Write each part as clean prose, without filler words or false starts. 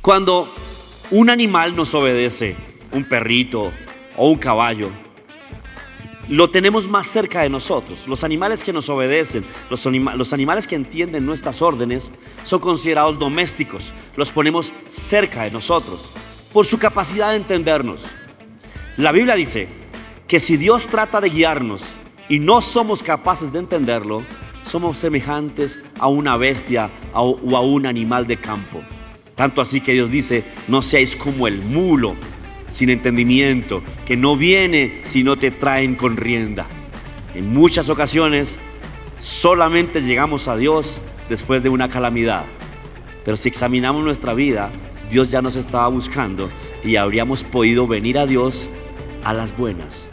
Cuando un animal nos obedece, un perrito o un caballo, lo tenemos más cerca de nosotros. Los animales que nos obedecen, los animales que entienden nuestras órdenes, son considerados domésticos. Los ponemos cerca de nosotros por su capacidad de entendernos. La Biblia dice que si Dios trata de guiarnos y no somos capaces de entenderlo, somos semejantes a una bestia o a un animal de campo. Tanto así que Dios dice: no seáis como el mulo sin entendimiento, que no viene si no te traen con rienda. En muchas ocasiones solamente llegamos a Dios después de una calamidad, pero si examinamos nuestra vida, Dios ya nos estaba buscando y habríamos podido venir a Dios a las buenas,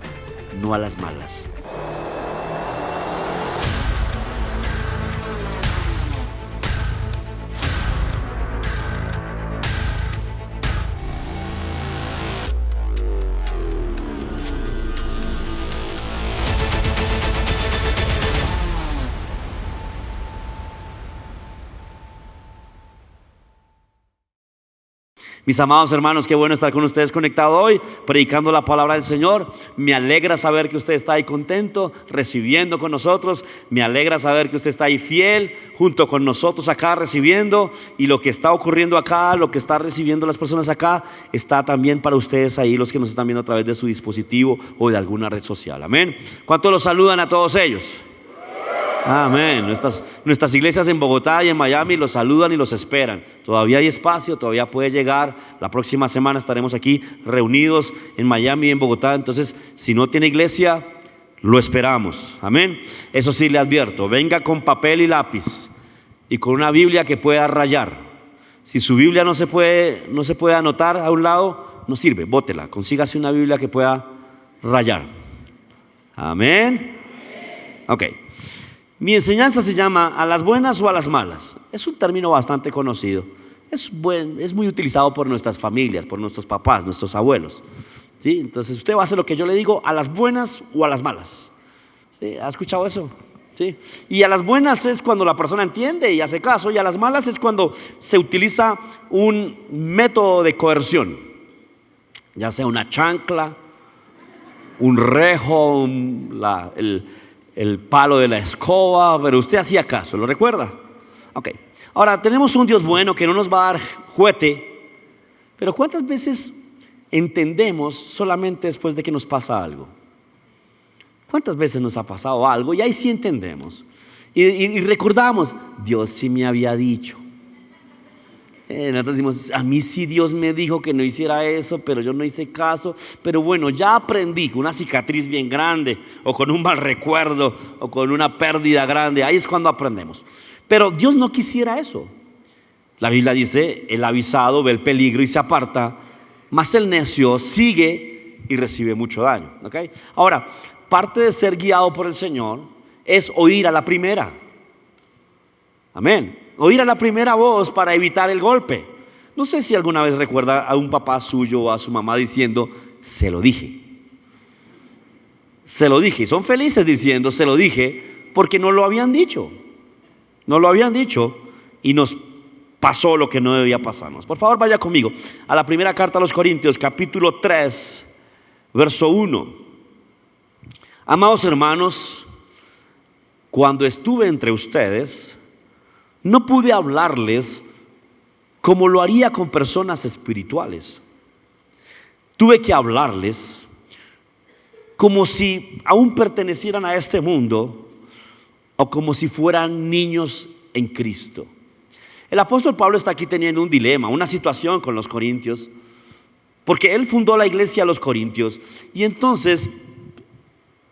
no a las malas. Mis amados hermanos, qué bueno estar con ustedes conectado hoy, predicando la palabra del Señor. Me alegra saber que usted está ahí contento, recibiendo con nosotros. Me alegra saber que usted está ahí fiel, junto con nosotros acá recibiendo. Y lo que está ocurriendo acá, lo que está recibiendo las personas acá, está también para ustedes ahí, los que nos están viendo a través de su dispositivo o de alguna red social. Amén. ¿Cuántos los saludan a todos ellos? Amén. Nuestras iglesias en Bogotá y en Miami los saludan y los esperan. Todavía hay espacio, todavía puede llegar. La próxima semana estaremos aquí reunidos en Miami y en Bogotá. Entonces, si no tiene iglesia, lo esperamos. Amén. Eso sí, le advierto: venga con papel y lápiz y con una Biblia que pueda rayar. Si su Biblia no se puede anotar a un lado, no sirve, bótela. Consígase una Biblia que pueda rayar. Amén. Ok. Mi enseñanza se llama ¿a las buenas o a las malas? Es un término bastante conocido. Es muy utilizado por nuestras familias, por nuestros papás, nuestros abuelos. ¿Sí? Entonces usted va a hacer lo que yo le digo: ¿a las buenas o a las malas? ¿Sí? ¿Ha escuchado eso? ¿Sí? Y a las buenas es cuando la persona entiende y hace caso, y a las malas es cuando se utiliza un método de coerción, ya sea una chancla, un rejo, el palo de la escoba, pero usted hacía caso, ¿lo recuerda? Ok. Ahora, tenemos un Dios bueno que no nos va a dar juguete, pero ¿cuántas veces entendemos solamente después de que nos pasa algo? ¿Cuántas veces nos ha pasado algo y ahí sí entendemos? Y recordamos: Dios sí me había dicho. Nosotros decimos: a mí sí Dios me dijo que no hiciera eso, pero yo no hice caso. Pero bueno, ya aprendí, con una cicatriz bien grande, o con un mal recuerdo, o con una pérdida grande. Ahí es cuando aprendemos. Pero Dios no quisiera eso. La Biblia dice: el avisado ve el peligro y se aparta, mas el necio sigue y recibe mucho daño. ¿Okay? Ahora, parte de ser guiado por el Señor es oír a la primera. Amén. Oír a la primera voz para evitar el golpe. No sé si alguna vez recuerda a un papá suyo o a su mamá diciendo: se lo dije. Se lo dije. Y son felices diciendo: se lo dije, porque no lo habían dicho. No lo habían dicho y nos pasó lo que no debía pasarnos. Por favor, vaya conmigo a la primera carta a los Corintios, capítulo 3, verso 1. Amados hermanos, cuando estuve entre ustedes, no pude hablarles como lo haría con personas espirituales. Tuve que hablarles como si aún pertenecieran a este mundo o como si fueran niños en Cristo. El apóstol Pablo está aquí teniendo un dilema, una situación con los corintios, porque él fundó la iglesia a los corintios y entonces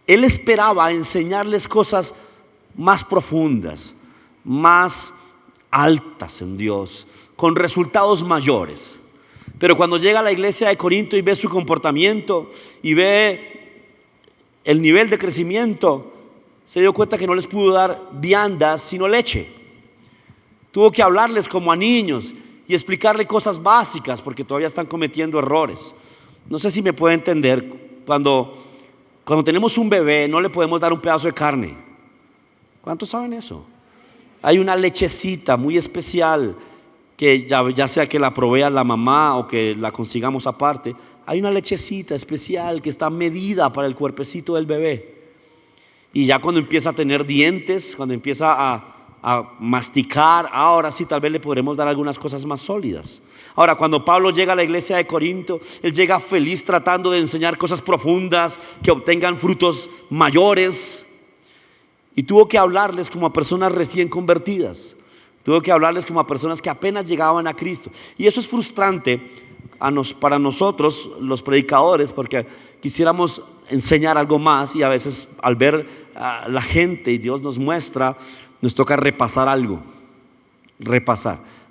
él esperaba enseñarles cosas más profundas, más altas en Dios, con resultados mayores. Pero cuando llega a la iglesia de Corinto y ve su comportamiento y ve el nivel de crecimiento, se dio cuenta que no les pudo dar viandas sino leche. Tuvo que hablarles como a niños y explicarle cosas básicas porque todavía están cometiendo errores. No sé si me puede entender. Cuando tenemos un bebé no le podemos dar un pedazo de carne. ¿Cuántos saben eso? Hay una lechecita muy especial que ya sea que la provea la mamá o que la consigamos aparte, hay una lechecita especial que está medida para el cuerpecito del bebé. Y ya cuando empieza a tener dientes, cuando empieza a masticar, ahora sí tal vez le podremos dar algunas cosas más sólidas. Ahora, cuando Pablo llega a la iglesia de Corinto, él llega feliz tratando de enseñar cosas profundas que obtengan frutos mayores, y tuvo que hablarles como a personas recién convertidas, tuvo que hablarles como a personas que apenas llegaban a Cristo. Y eso es frustrante para nosotros los predicadores, porque quisiéramos enseñar algo más y a veces al ver a la gente y Dios nos muestra, nos toca repasar algo.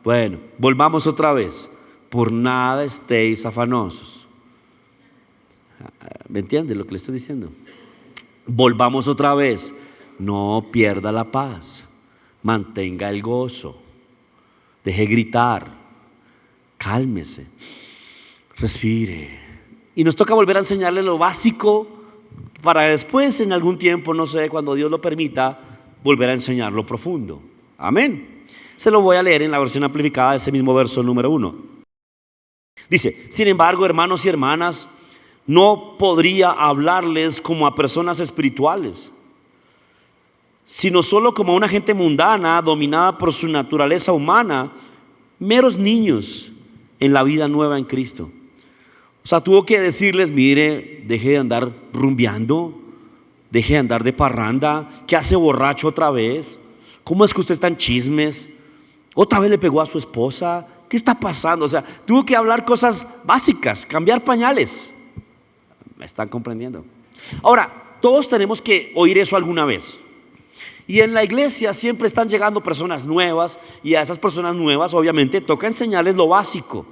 Bueno, volvamos otra vez. Por nada estéis afanosos. ¿Me entiende lo que le estoy diciendo? Volvamos otra vez. No pierda la paz. Mantenga el gozo. Deje gritar. Cálmese. Respire. Y nos toca volver a enseñarle lo básico para después, en algún tiempo, no sé, cuando Dios lo permita, volver a enseñar lo profundo. Amén. Se lo voy a leer en la versión amplificada de ese mismo verso número 1. Dice: sin embargo, hermanos y hermanas, no podría hablarles como a personas espirituales, sino solo como a una gente mundana, dominada por su naturaleza humana, meros niños en la vida nueva en Cristo. O sea, tuvo que decirles: mire, deje de andar rumbeando, deje de andar de parranda. ¿Qué hace borracho otra vez? ¿Cómo es que usted está en chismes? ¿Otra vez le pegó a su esposa? ¿Qué está pasando? O sea, tuvo que hablar cosas básicas, cambiar pañales. ¿Me están comprendiendo? Ahora, todos tenemos que oír eso alguna vez. Y en la iglesia siempre están llegando personas nuevas, y a esas personas nuevas obviamente toca enseñarles lo básico.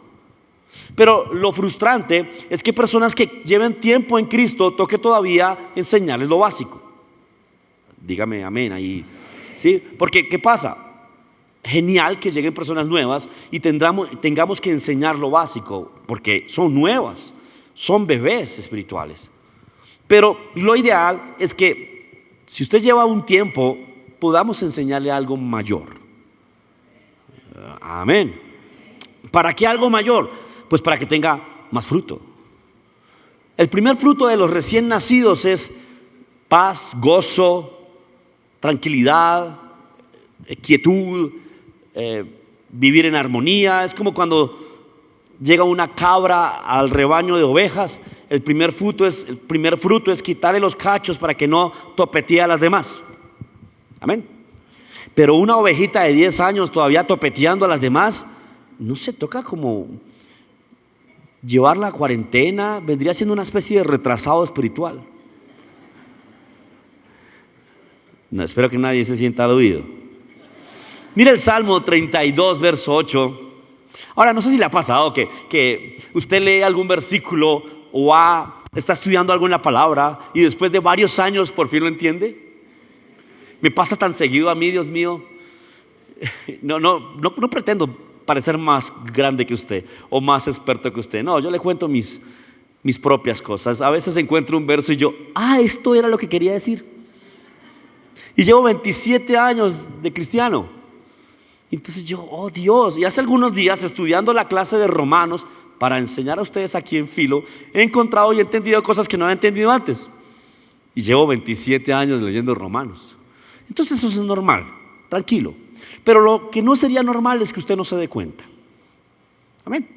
Pero lo frustrante es que personas que lleven tiempo en Cristo toque todavía enseñarles lo básico. Dígame amén ahí. ¿Sí? Porque ¿qué pasa? Genial que lleguen personas nuevas y tengamos que enseñar lo básico, porque son nuevas, son bebés espirituales. Pero lo ideal es que si usted lleva un tiempo, podamos enseñarle algo mayor. Amén. ¿Para qué algo mayor? Pues para que tenga más fruto. El primer fruto de los recién nacidos es paz, gozo, tranquilidad, quietud, vivir en armonía. Es como cuando llega una cabra al rebaño de ovejas. El primer fruto es quitarle los cachos para que no topetee a las demás. Amén. Pero una ovejita de 10 años todavía topeteando a las demás, no se toca como llevarla a cuarentena. Vendría siendo una especie de retrasado espiritual. No, espero que nadie se sienta aludido. Mira el Salmo 32, verso 8. Ahora, no sé si le ha pasado que usted lee algún versículo o está estudiando algo en la palabra y después de varios años por fin lo entiende. Me pasa tan seguido a mí, Dios mío. No pretendo parecer más grande que usted o más experto que usted. No, yo le cuento mis propias cosas. A veces encuentro un verso y yo, esto era lo que quería decir. Y llevo 27 años de cristiano. Entonces yo, oh Dios, y hace algunos días estudiando la clase de Romanos para enseñar a ustedes aquí en Filo, he encontrado y entendido cosas que no había entendido antes. Y llevo 27 años leyendo Romanos. Entonces eso es normal, tranquilo. Pero lo que no sería normal es que usted no se dé cuenta. Amén.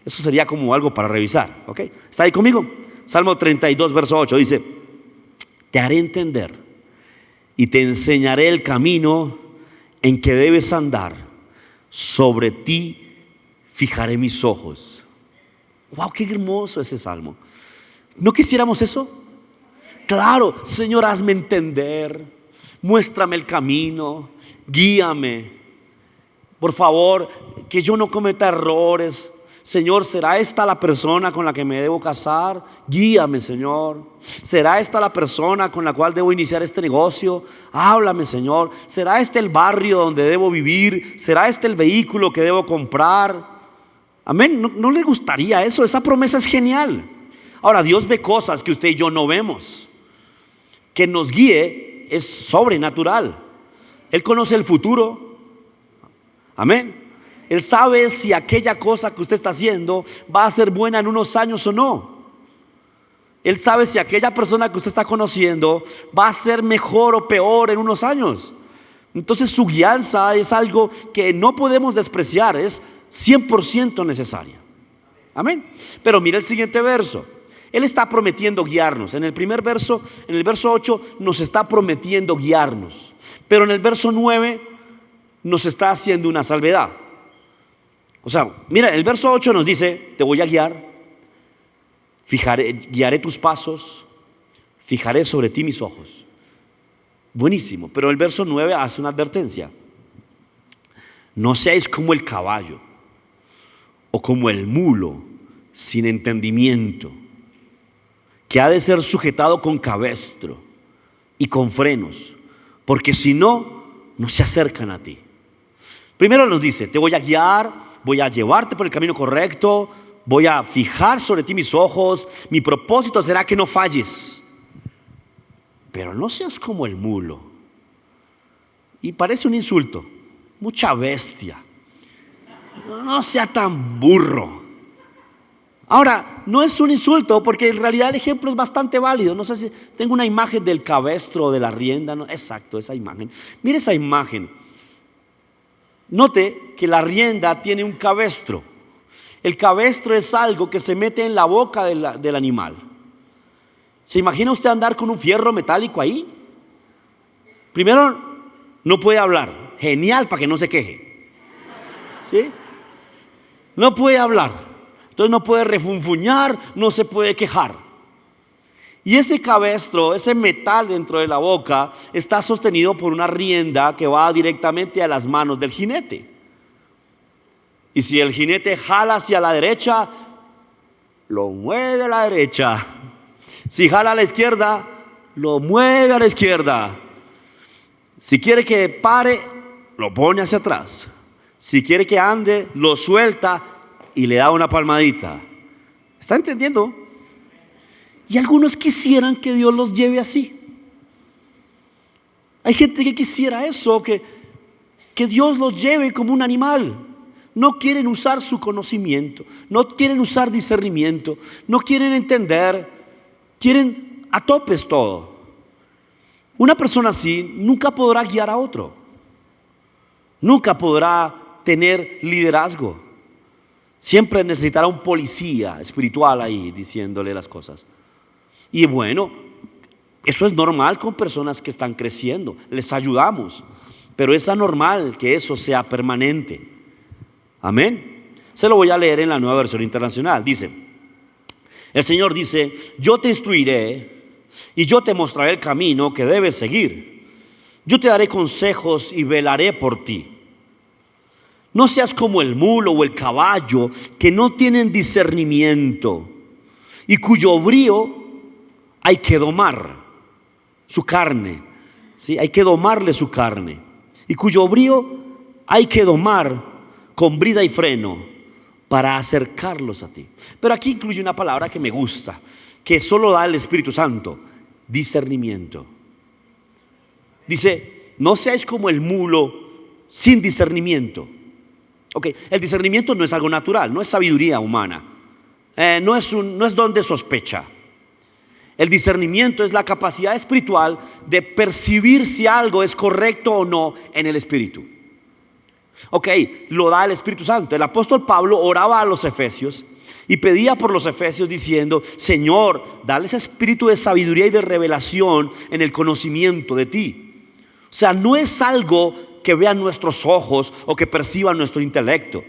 Eso sería como algo para revisar, ¿ok? ¿Está ahí conmigo? Salmo 32, verso 8 dice: te haré entender y te enseñaré el camino en que debes andar, sobre ti fijaré mis ojos. Wow, qué hermoso ese salmo. ¿No quisiéramos eso? Claro, Señor, hazme entender, muéstrame el camino, guíame. Por favor, que yo no cometa errores. Señor, ¿será esta la persona con la que me debo casar? Guíame, Señor. ¿Será esta la persona con la cual debo iniciar este negocio? Háblame, Señor. ¿Será este el barrio donde debo vivir? ¿Será este el vehículo que debo comprar? Amén. ¿No le gustaría eso? Esa promesa es genial. Ahora, Dios ve cosas que usted y yo no vemos. Que nos guíe es sobrenatural. Él conoce el futuro. Amén. Él sabe si aquella cosa que usted está haciendo va a ser buena en unos años o no. Él sabe si aquella persona que usted está conociendo va a ser mejor o peor en unos años. Entonces su guianza es algo que no podemos despreciar, es 100% necesaria. Amén. Pero mira el siguiente verso. Él está prometiendo guiarnos. En el primer verso, en el verso 8, nos está prometiendo guiarnos. Pero en el verso 9 nos está haciendo una salvedad. O sea, mira, el verso 8 nos dice: te voy a guiar, guiaré tus pasos, fijaré sobre ti mis ojos. Buenísimo, pero el verso 9 hace una advertencia: no seáis como el caballo o como el mulo sin entendimiento, que ha de ser sujetado con cabestro y con frenos, porque si no, no se acercan a ti. Primero nos dice: te voy a guiar, voy a llevarte por el camino correcto, voy a fijar sobre ti mis ojos, mi propósito será que no falles. Pero no seas como el mulo. Y parece un insulto, mucha bestia. No sea tan burro. Ahora, no es un insulto, porque en realidad el ejemplo es bastante válido. No sé si tengo una imagen del cabestro o de la rienda, ¿no? Exacto, esa imagen. Mire esa imagen. Note que la rienda tiene un cabestro. El cabestro es algo que se mete en la boca del animal. ¿Se imagina usted andar con un fierro metálico ahí? Primero, no puede hablar. Genial para que no se queje. ¿Sí? No puede hablar. Entonces no puede refunfuñar, no se puede quejar. Y ese cabestro, ese metal dentro de la boca, está sostenido por una rienda que va directamente a las manos del jinete. Y si el jinete jala hacia la derecha, lo mueve a la derecha. Si jala a la izquierda, lo mueve a la izquierda. Si quiere que pare, lo pone hacia atrás. Si quiere que ande, lo suelta y le da una palmadita. ¿Está entendiendo? Y algunos quisieran que Dios los lleve así. Hay gente que quisiera eso, que Dios los lleve como un animal. No quieren usar su conocimiento, no quieren usar discernimiento, no quieren entender, quieren a topes todo. Una persona así nunca podrá guiar a otro, nunca podrá tener liderazgo. Siempre necesitará un policía espiritual ahí diciéndole las cosas. Y bueno, eso es normal con personas que están creciendo, les ayudamos, pero es anormal que eso sea permanente. Amén. Se lo voy a leer en la Nueva Versión Internacional. Dice: el Señor dice: yo te instruiré y yo te mostraré el camino que debes seguir. Yo te daré consejos y velaré por ti. No seas como el mulo o el caballo, que no tienen discernimiento y cuyo brío hay que domar su carne. ¿Sí? Hay que domarle su carne. Y cuyo brío hay que domar con brida y freno para acercarlos a ti. Pero aquí incluye una palabra que me gusta, que solo da el Espíritu Santo: discernimiento. Dice: no seáis como el mulo sin discernimiento. Ok, el discernimiento no es algo natural, no es sabiduría humana, no es don de sospecha. El discernimiento es la capacidad espiritual de percibir si algo es correcto o no en el Espíritu. Ok, lo da el Espíritu Santo. El apóstol Pablo oraba a los efesios y pedía por los efesios diciendo: Señor, dale ese espíritu de sabiduría y de revelación en el conocimiento de ti. O sea, no es algo que vean nuestros ojos o que perciba nuestro intelecto.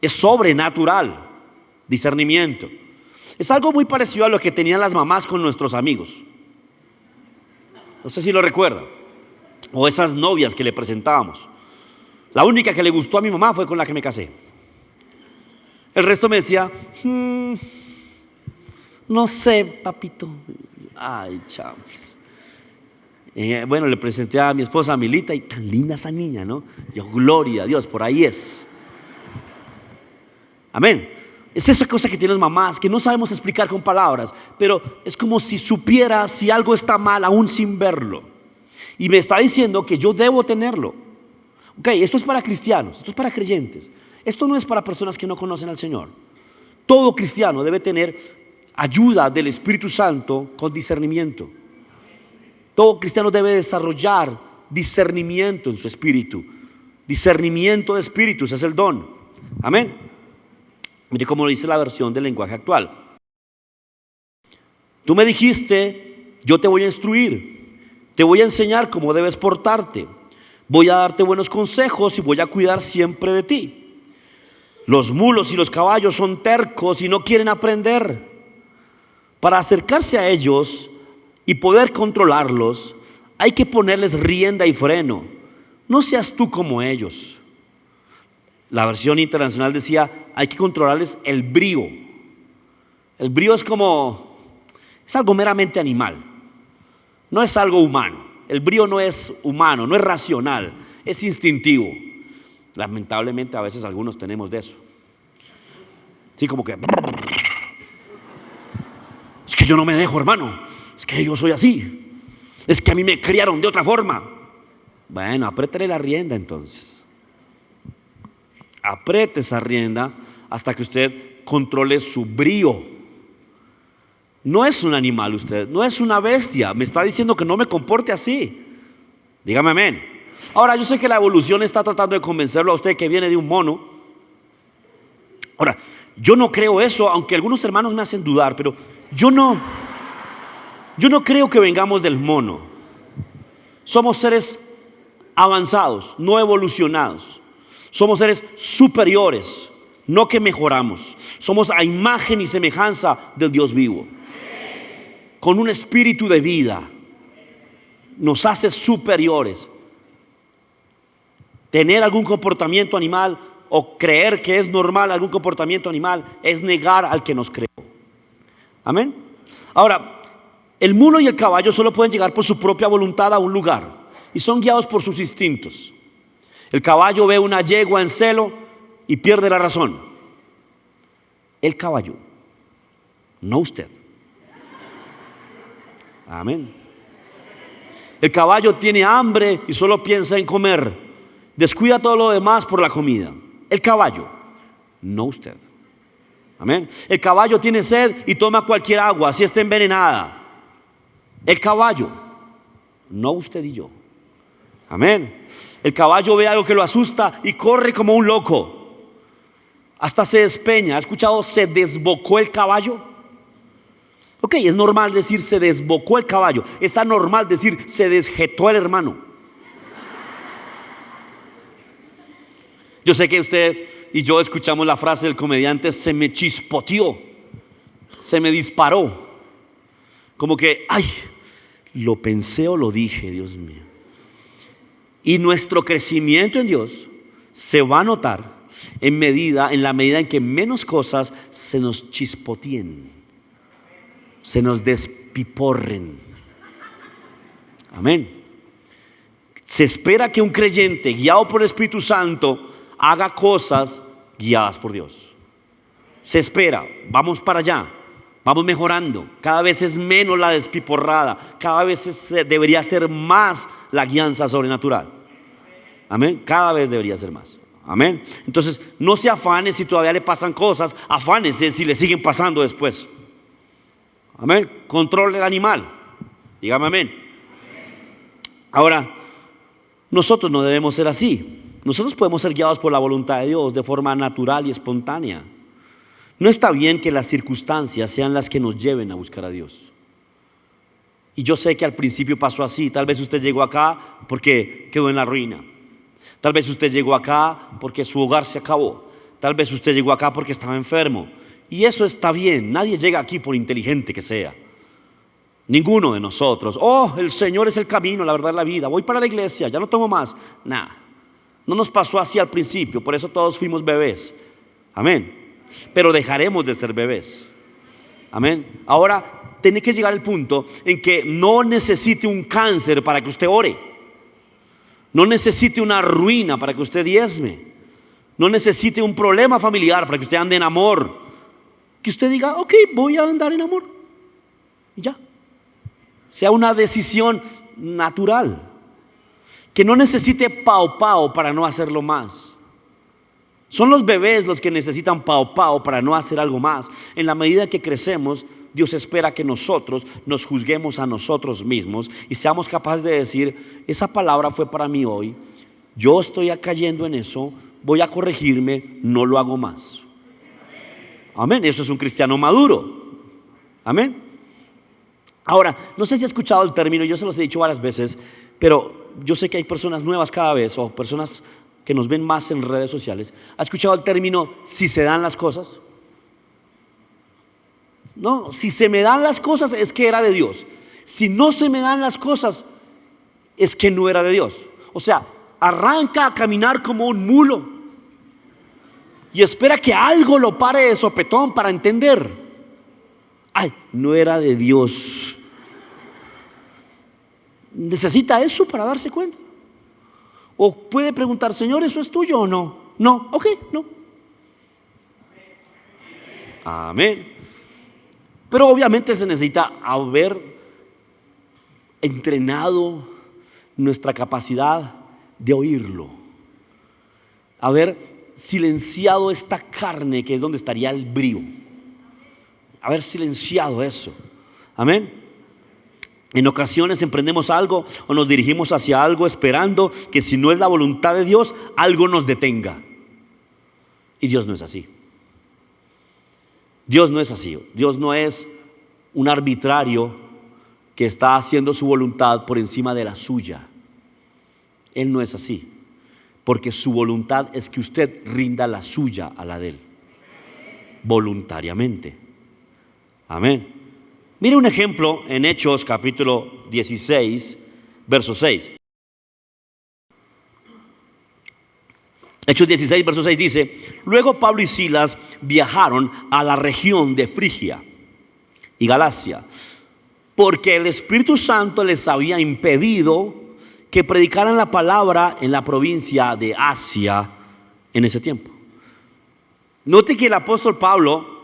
Es sobrenatural, discernimiento. Es algo muy parecido a lo que tenían las mamás con nuestros amigos. No sé si lo recuerdan. O esas novias que le presentábamos. La única que le gustó a mi mamá fue con la que me casé. El resto me decía: no sé, papito. Ay, champles. Bueno, le presenté a mi esposa Milita, y tan linda esa niña, ¿no? Yo, gloria a Dios, por ahí es. Amén. Es esa cosa que tienen las mamás, que no sabemos explicar con palabras, pero es como si supiera si algo está mal aún sin verlo. Y me está diciendo que yo debo tenerlo. Ok, esto es para cristianos, esto es para creyentes. Esto no es para personas que no conocen al Señor. Todo cristiano debe tener ayuda del Espíritu Santo con discernimiento. Todo cristiano debe desarrollar discernimiento en su espíritu. Discernimiento de espíritus es el don. Amén. Mire cómo lo dice la versión del lenguaje actual. Tú me dijiste, yo te voy a instruir, te voy a enseñar cómo debes portarte, voy a darte buenos consejos y voy a cuidar siempre de ti. Los mulos y los caballos son tercos y no quieren aprender. Para acercarse a ellos y poder controlarlos, hay que ponerles rienda y freno. No seas tú como ellos. La versión internacional decía, hay que controlarles el brío. El brío es algo meramente animal. No es algo humano. El brío no es humano, no es racional, es instintivo. Lamentablemente a veces algunos tenemos de eso. Sí, como que es que yo no me dejo, hermano. Es que yo soy así. Es que a mí me criaron de otra forma. Bueno, apriétale la rienda entonces. Apriete esa rienda hasta que usted controle su brío. No es un animal usted, no es una bestia. Me está diciendo que no me comporte así. Dígame amén. Ahora, yo sé que la evolución está tratando de convencerlo a usted que viene de un mono. Ahora, yo no creo eso, aunque algunos hermanos me hacen dudar, pero yo no creo que vengamos del mono. Somos seres avanzados, no evolucionados. Somos seres superiores, no que mejoramos. Somos a imagen y semejanza del Dios vivo, con un espíritu de vida. Nos hace superiores. Tener algún comportamiento animal o creer que es normal algún comportamiento animal es negar al que nos creó. Amén. Ahora, el mulo y el caballo solo pueden llegar por su propia voluntad a un lugar y son guiados por sus instintos. El caballo ve una yegua en celo y pierde la razón. El caballo, no usted. Amén. El caballo tiene hambre y solo piensa en comer. Descuida todo lo demás por la comida. El caballo, no usted. Amén. El caballo tiene sed y toma cualquier agua, así está envenenada. El caballo, no usted y yo. Amén. El caballo ve algo que lo asusta y corre como un loco. Hasta se despeña. ¿Ha escuchado? Se desbocó el caballo. Ok, es normal decir se desbocó el caballo. Es anormal decir se desjetó el hermano. Yo sé que usted y yo escuchamos la frase del comediante, se me chispoteó, se me disparó. Como que, ay, lo pensé o lo dije, Dios mío. Y nuestro crecimiento en Dios se va a notar en la medida en que menos cosas se nos chispoteen, se nos despiporren. Amén. Se espera que un creyente guiado por el Espíritu Santo haga cosas guiadas por Dios. Se espera, vamos para allá, vamos mejorando. Cada vez es menos la despiporrada, cada vez debería ser más la guianza sobrenatural. Amén, cada vez debería ser más. Amén. Entonces, no se afane si todavía le pasan cosas, afánese si le siguen pasando después. Amén. Controle el animal. Dígame amén. Ahora, nosotros no debemos ser así. Nosotros podemos ser guiados por la voluntad de Dios de forma natural y espontánea. No está bien que las circunstancias sean las que nos lleven a buscar a Dios. Y yo sé que al principio pasó así. Tal vez usted llegó acá porque quedó en la ruina. Tal vez usted llegó acá porque su hogar se acabó. Tal vez usted llegó acá porque estaba enfermo. Y eso está bien. Nadie llega aquí por inteligente que sea. Ninguno de nosotros. Oh, el Señor es el camino, la verdad, la vida. Voy para la iglesia, ya no tomo más. Nada. No nos pasó así al principio, por eso todos fuimos bebés. Amén. Pero dejaremos de ser bebés. Amén. Ahora tiene que llegar el punto en que no necesite un cáncer para que usted ore. No necesite una ruina para que usted diezme. No necesite un problema familiar para que usted ande en amor. Que usted diga, ok, voy a andar en amor. Y ya. Sea una decisión natural. Que no necesite pao pao para no hacerlo más. Son los bebés los que necesitan pao pao para no hacer algo más. En la medida que crecemos, Dios espera que nosotros nos juzguemos a nosotros mismos y seamos capaces de decir: esa palabra fue para mí hoy, yo estoy cayendo en eso, voy a corregirme, no lo hago más. Amén, eso es un cristiano maduro. Amén. Ahora, no sé si ha escuchado el término, yo se los he dicho varias veces, pero yo sé que hay personas nuevas cada vez, o personas que nos ven más en redes sociales. ¿Ha escuchado el término si se dan las cosas? No, si se me dan las cosas es que era de Dios. Si no se me dan las cosas es que no era de Dios. O sea, arranca a caminar como un mulo y espera que algo lo pare de sopetón para entender: ay, no era de Dios. Necesita eso para darse cuenta. O puede preguntar: Señor, ¿eso es tuyo o no? No, ok, no. Amén. Pero obviamente se necesita haber entrenado nuestra capacidad de oírlo, haber silenciado esta carne que es donde estaría el brío, haber silenciado eso. Amén. En ocasiones emprendemos algo o nos dirigimos hacia algo esperando que, si no es la voluntad de Dios, algo nos detenga. Y Dios no es así. Dios no es así. Dios no es un arbitrario que está haciendo su voluntad por encima de la suya. Él no es así, porque su voluntad es que usted rinda la suya a la de Él, voluntariamente. Amén. Mire un ejemplo en Hechos capítulo 16, verso 6. Hechos 16, verso 6 dice: luego Pablo y Silas viajaron a la región de Frigia y Galacia, porque el Espíritu Santo les había impedido que predicaran la palabra en la provincia de Asia en ese tiempo. Note que el apóstol Pablo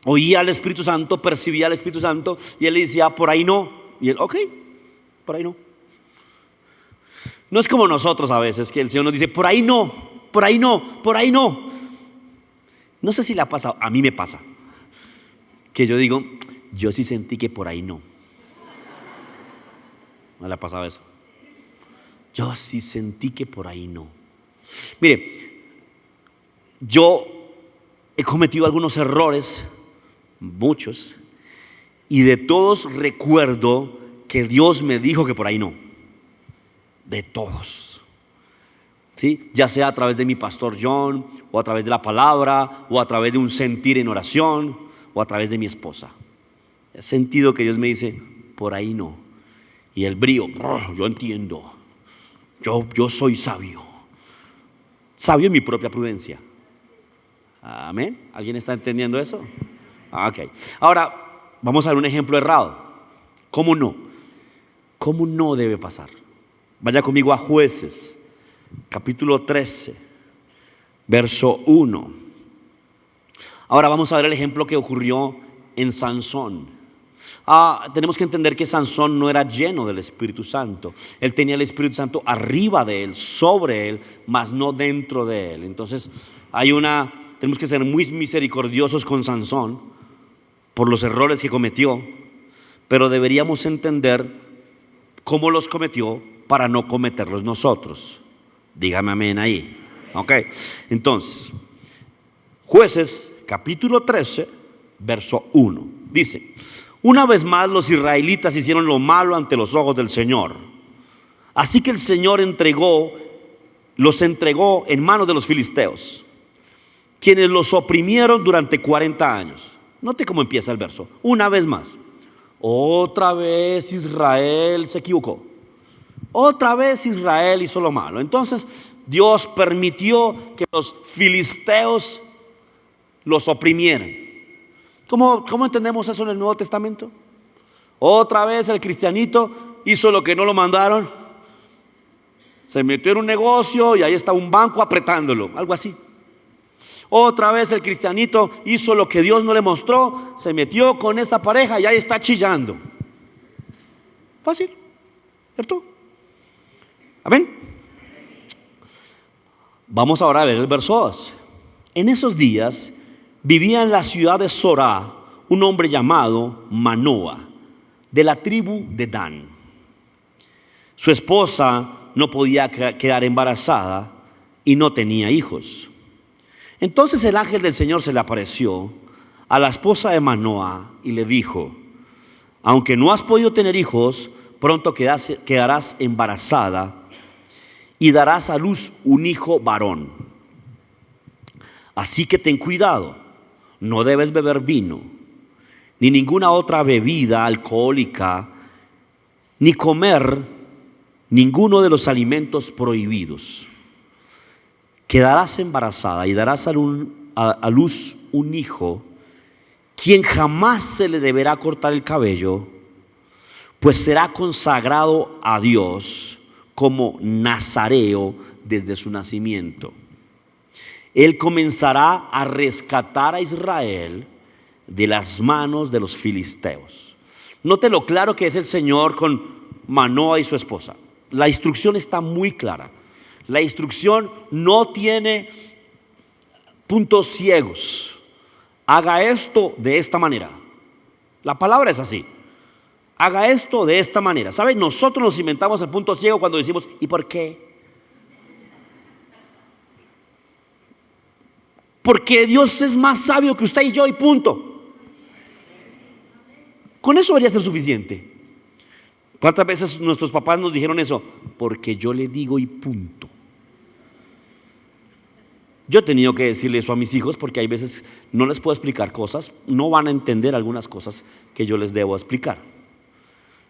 oía al Espíritu Santo, percibía al Espíritu Santo, y él le decía: por ahí no. Y él: ok, por ahí no. No es como nosotros a veces, que el Señor nos dice: por ahí no, por ahí no, por ahí no. No sé si le ha pasado, a mí me pasa, que yo digo: yo sí sentí que por ahí no. ¿No le ha pasado eso? Yo sí sentí que por ahí no. Mire, yo he cometido algunos errores, muchos, y de todos recuerdo que Dios me dijo que por ahí no. De todos, ¿sí? Ya sea a través de mi pastor John, o a través de la palabra, o a través de un sentir en oración, o a través de mi esposa. He sentido que Dios me dice: por ahí no. Y el brío: yo entiendo, yo soy sabio en mi propia prudencia. Amén. ¿Alguien está entendiendo eso? Ok. Ahora vamos a ver un ejemplo errado. ¿Cómo no? ¿Cómo no debe pasar? Vaya conmigo a Jueces, capítulo 13, verso 1. Ahora vamos a ver el ejemplo que ocurrió en Sansón. Tenemos que entender que Sansón no era lleno del Espíritu Santo. Él tenía el Espíritu Santo arriba de él, sobre él, mas no dentro de él. Entonces tenemos que ser muy misericordiosos con Sansón por los errores que cometió, pero deberíamos entender cómo los cometió para no cometerlos nosotros. Dígame amén ahí. Ok, entonces Jueces capítulo 13, verso 1 dice: una vez más los israelitas hicieron lo malo ante los ojos del Señor, así que el Señor los entregó en manos de los filisteos, quienes los oprimieron durante 40 años. Note cómo empieza el verso. Una vez más, otra vez Israel se equivocó. Otra vez Israel hizo lo malo. Entonces Dios permitió que los filisteos los oprimieran. ¿Cómo entendemos eso en el Nuevo Testamento? Otra vez el cristianito hizo lo que no lo mandaron. Se metió en un negocio y ahí está un banco apretándolo, algo así. Otra vez el cristianito hizo lo que Dios no le mostró, se metió con esa pareja y ahí está chillando. Fácil, ¿cierto? Amén. Vamos ahora a ver el verso 2. En esos días vivía en la ciudad de Zorá un hombre llamado Manoa, de la tribu de Dan. Su esposa no podía quedar embarazada y no tenía hijos. Entonces el ángel del Señor se le apareció a la esposa de Manoa y le dijo: aunque no has podido tener hijos, pronto quedarás embarazada y darás a luz un hijo varón. Así que ten cuidado, no debes beber vino, ni ninguna otra bebida alcohólica, ni comer ninguno de los alimentos prohibidos. Quedarás embarazada y darás a luz un hijo, quien jamás se le deberá cortar el cabello, pues será consagrado a Dios como nazareo desde su nacimiento. Él comenzará a rescatar a Israel de las manos de los filisteos. Note lo claro que es el Señor con Manoa y su esposa. La instrucción está muy clara. La instrucción no tiene puntos ciegos. Haga esto de esta manera. La palabra es así. Haga esto de esta manera. ¿Sabe? Nosotros nos inventamos el punto ciego cuando decimos ¿y por qué? Porque Dios es más sabio que usted y yo y punto. Con eso debería ser suficiente. ¿Cuántas veces nuestros papás nos dijeron eso? Porque yo le digo y punto. Yo he tenido que decirle eso a mis hijos porque hay veces no les puedo explicar cosas, no van a entender algunas cosas que yo les debo explicar.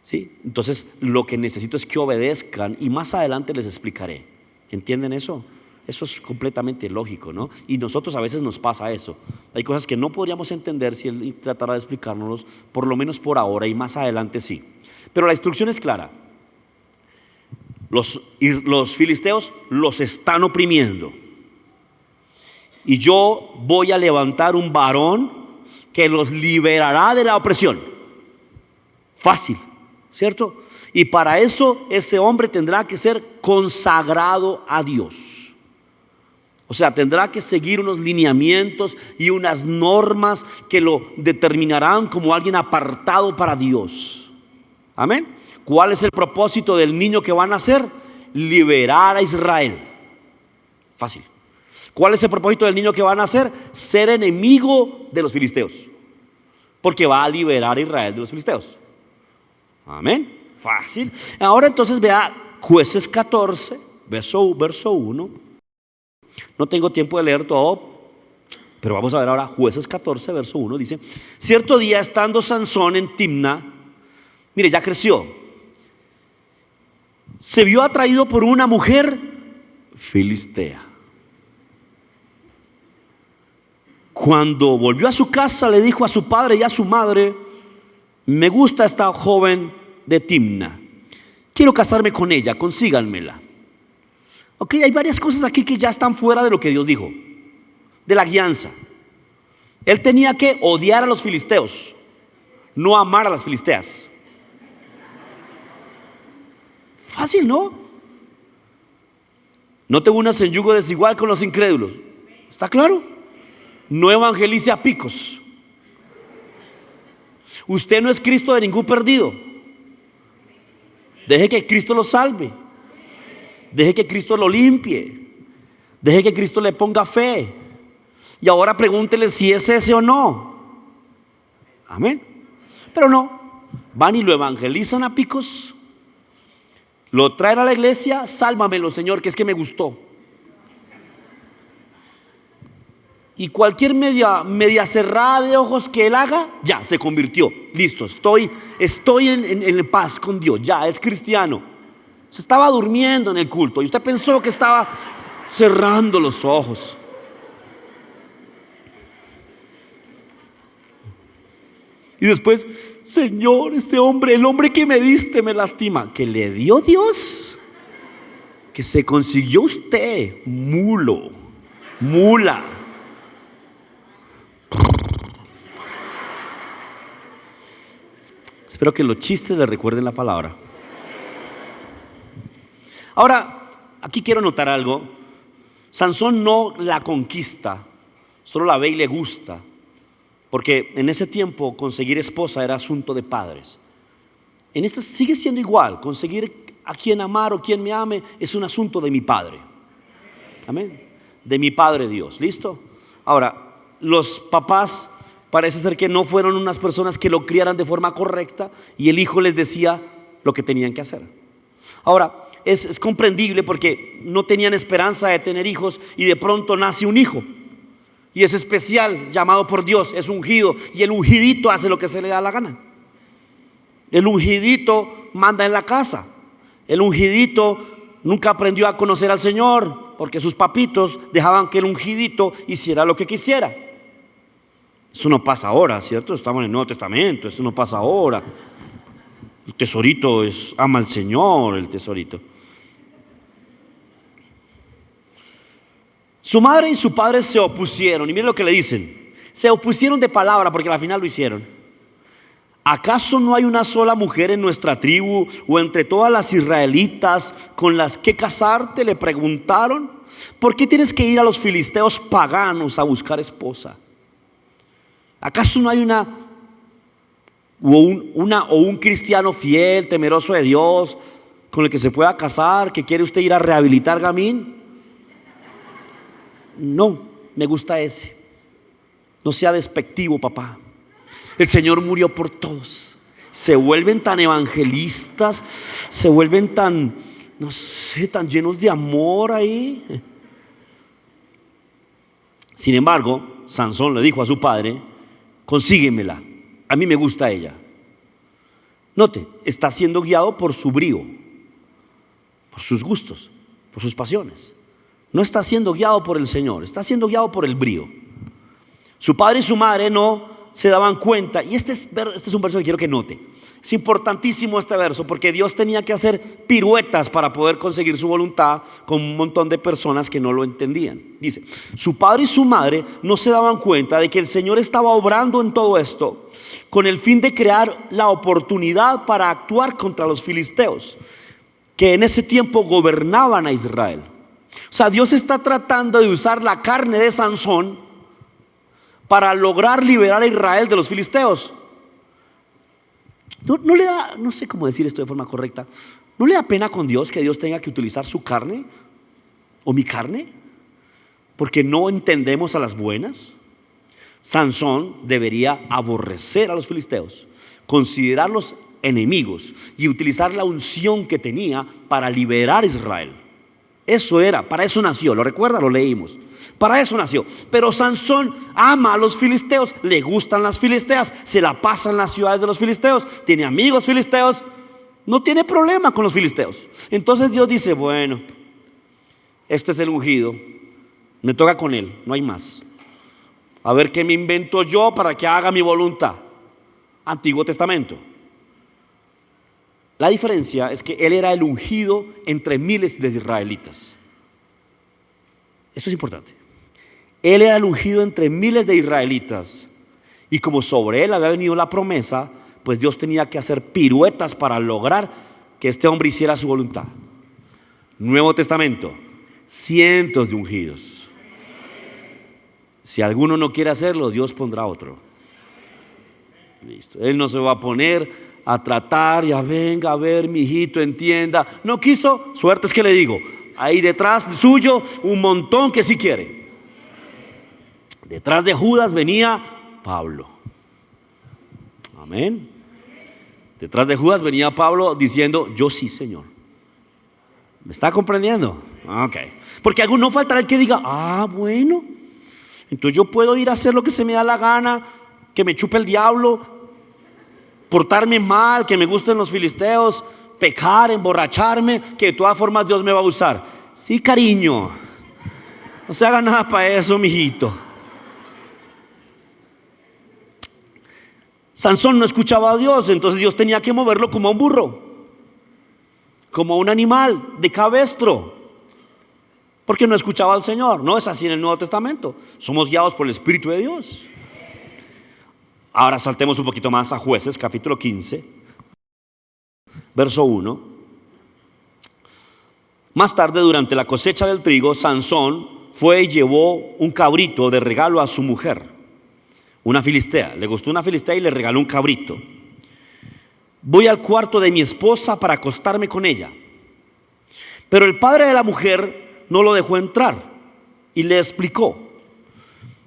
¿Sí? Entonces lo que necesito es que obedezcan y más adelante les explicaré. ¿Entienden eso? Eso es completamente lógico, ¿no? Y nosotros a veces nos pasa eso. Hay cosas que no podríamos entender si Él tratara de explicárnoslos, por lo menos por ahora, y más adelante sí. Pero la instrucción es clara. Los filisteos los están oprimiendo. Y yo voy a levantar un varón que los liberará de la opresión. Fácil, ¿cierto? Y para eso ese hombre tendrá que ser consagrado a Dios. O sea, tendrá que seguir unos lineamientos y unas normas que lo determinarán como alguien apartado para Dios. Amén. ¿Cuál es el propósito del niño que van a nacer? Liberar a Israel. Fácil. ¿Cuál es el propósito del niño que va a nacer? Ser enemigo de los filisteos. Porque va a liberar a Israel de los filisteos. Amén. Fácil. Ahora entonces vea Jueces 14, verso 1. No tengo tiempo de leer todo, pero vamos a ver ahora Jueces 14, verso 1. Dice: cierto día, estando Sansón en Timna, mire, ya creció, se vio atraído por una mujer filistea. Cuando volvió a su casa, le dijo a su padre y a su madre: me gusta esta joven de Timna, quiero casarme con ella, consíganmela. Ok, hay varias cosas aquí que ya están fuera de lo que Dios dijo, de la guianza. Él tenía que odiar a los filisteos, no amar a las filisteas. Fácil, ¿no? No te unas en yugo desigual con los incrédulos. ¿Está claro? No evangelice a picos. Usted no es Cristo de ningún perdido. Deje que Cristo lo salve. Deje que Cristo lo limpie. Deje que Cristo le ponga fe. Y ahora pregúntele si es ese o no. Amén. Pero no, van y lo evangelizan a picos, lo traen a la iglesia. Sálvamelo, Señor, que es que me gustó. Y cualquier media cerrada de ojos que él haga, ya se convirtió. Listo, estoy en paz con Dios. Ya es cristiano. Se estaba durmiendo en el culto y usted pensó que estaba cerrando los ojos. Y después: Señor, este hombre, el hombre que me diste me lastima. ¿Que le dio Dios? Que se consiguió usted, mulo, mula. Espero que los chistes le recuerden la palabra. Ahora, aquí quiero notar algo. Sansón no la conquista, solo la ve y le gusta, porque en ese tiempo conseguir esposa era asunto de padres. En esto sigue siendo igual, conseguir a quien amar o quien me ame es un asunto de mi Padre. Amén. De mi Padre Dios, ¿listo? Ahora, los papás parece ser que no fueron unas personas que lo criaran de forma correcta y el hijo les decía lo que tenían que hacer. Ahora, es comprendible porque no tenían esperanza de tener hijos y de pronto nace un hijo. Y es especial, llamado por Dios, es ungido y el ungidito hace lo que se le da la gana. El ungidito manda en la casa. El ungidito nunca aprendió a conocer al Señor porque sus papitos dejaban que el ungidito hiciera lo que quisiera. Eso no pasa ahora, ¿cierto? Estamos en el Nuevo Testamento, eso no pasa ahora. El tesorito ama al Señor, el tesorito. Su madre y su padre se opusieron, y miren lo que le dicen. Se opusieron de palabra porque al final lo hicieron. ¿Acaso no hay una sola mujer en nuestra tribu o entre todas las israelitas con las que casarte? Le preguntaron. ¿Por qué tienes que ir a los filisteos paganos a buscar esposa? ¿Acaso no hay un cristiano fiel, temeroso de Dios, con el que se pueda casar, que quiere usted ir a rehabilitar Gamín? No, me gusta ese. No sea despectivo, papá. El Señor murió por todos. Se vuelven tan evangelistas, se vuelven tan, no sé, tan llenos de amor ahí. Sin embargo, Sansón le dijo a su padre: consíguemela, a mí me gusta ella. Note, está siendo guiado por su brío, por sus gustos, por sus pasiones. No está siendo guiado por el Señor, está siendo guiado por el brío. Su padre y su madre no se daban cuenta, y este es un verso que quiero que note. Es importantísimo este verso porque Dios tenía que hacer piruetas para poder conseguir su voluntad con un montón de personas que no lo entendían. Dice, su padre y su madre no se daban cuenta de que el Señor estaba obrando en todo esto con el fin de crear la oportunidad para actuar contra los filisteos, que en ese tiempo gobernaban a Israel. O sea, Dios está tratando de usar la carne de Sansón para lograr liberar a Israel de los filisteos. No le da, no sé cómo decir esto de forma correcta, ¿no le da pena con Dios que Dios tenga que utilizar su carne o mi carne? Porque no entendemos a las buenas. Sansón debería aborrecer a los filisteos, considerarlos enemigos y utilizar la unción que tenía para liberar a Israel. Eso era, para eso nació, ¿lo recuerda? Lo leímos. Para eso nació. Pero Sansón ama a los filisteos, le gustan las filisteas, se la pasa en las ciudades de los filisteos, tiene amigos filisteos, no tiene problema con los filisteos. Entonces Dios dice, bueno, este es el ungido, me toca con él, no hay más. A ver qué me invento yo para que haga mi voluntad. Antiguo Testamento. La diferencia es que él era el ungido entre miles de israelitas. Esto es importante. Él era el ungido entre miles de israelitas. Y como sobre él había venido la promesa, pues Dios tenía que hacer piruetas para lograr que este hombre hiciera su voluntad. Nuevo Testamento, cientos de ungidos. Si alguno no quiere hacerlo, Dios pondrá otro. Listo. Él no se va a poner a tratar, ya venga, a ver, mi hijito, entienda. No quiso, suerte es que le digo, ahí detrás suyo un montón que sí quiere. Detrás de Judas venía Pablo. Amén. Detrás de Judas venía Pablo diciendo, yo sí, Señor. ¿Me está comprendiendo? Ok. Porque no faltará el que diga, bueno, entonces yo puedo ir a hacer lo que se me da la gana, que me chupe el diablo, portarme mal, que me gusten los filisteos, pecar, emborracharme, que de todas formas Dios me va a usar. Sí, cariño, no se haga nada para eso, mijito. Sansón no escuchaba a Dios, entonces Dios tenía que moverlo como a un burro, como a un animal de cabestro, porque no escuchaba al Señor. No es así en el Nuevo Testamento, somos guiados por el Espíritu de Dios. Ahora saltemos un poquito más a Jueces, capítulo 15, verso 1. Más tarde, durante la cosecha del trigo, Sansón fue y llevó un cabrito de regalo a su mujer, una filistea. Le gustó una filistea y le regaló un cabrito. Voy al cuarto de mi esposa para acostarme con ella. Pero el padre de la mujer no lo dejó entrar y le explicó: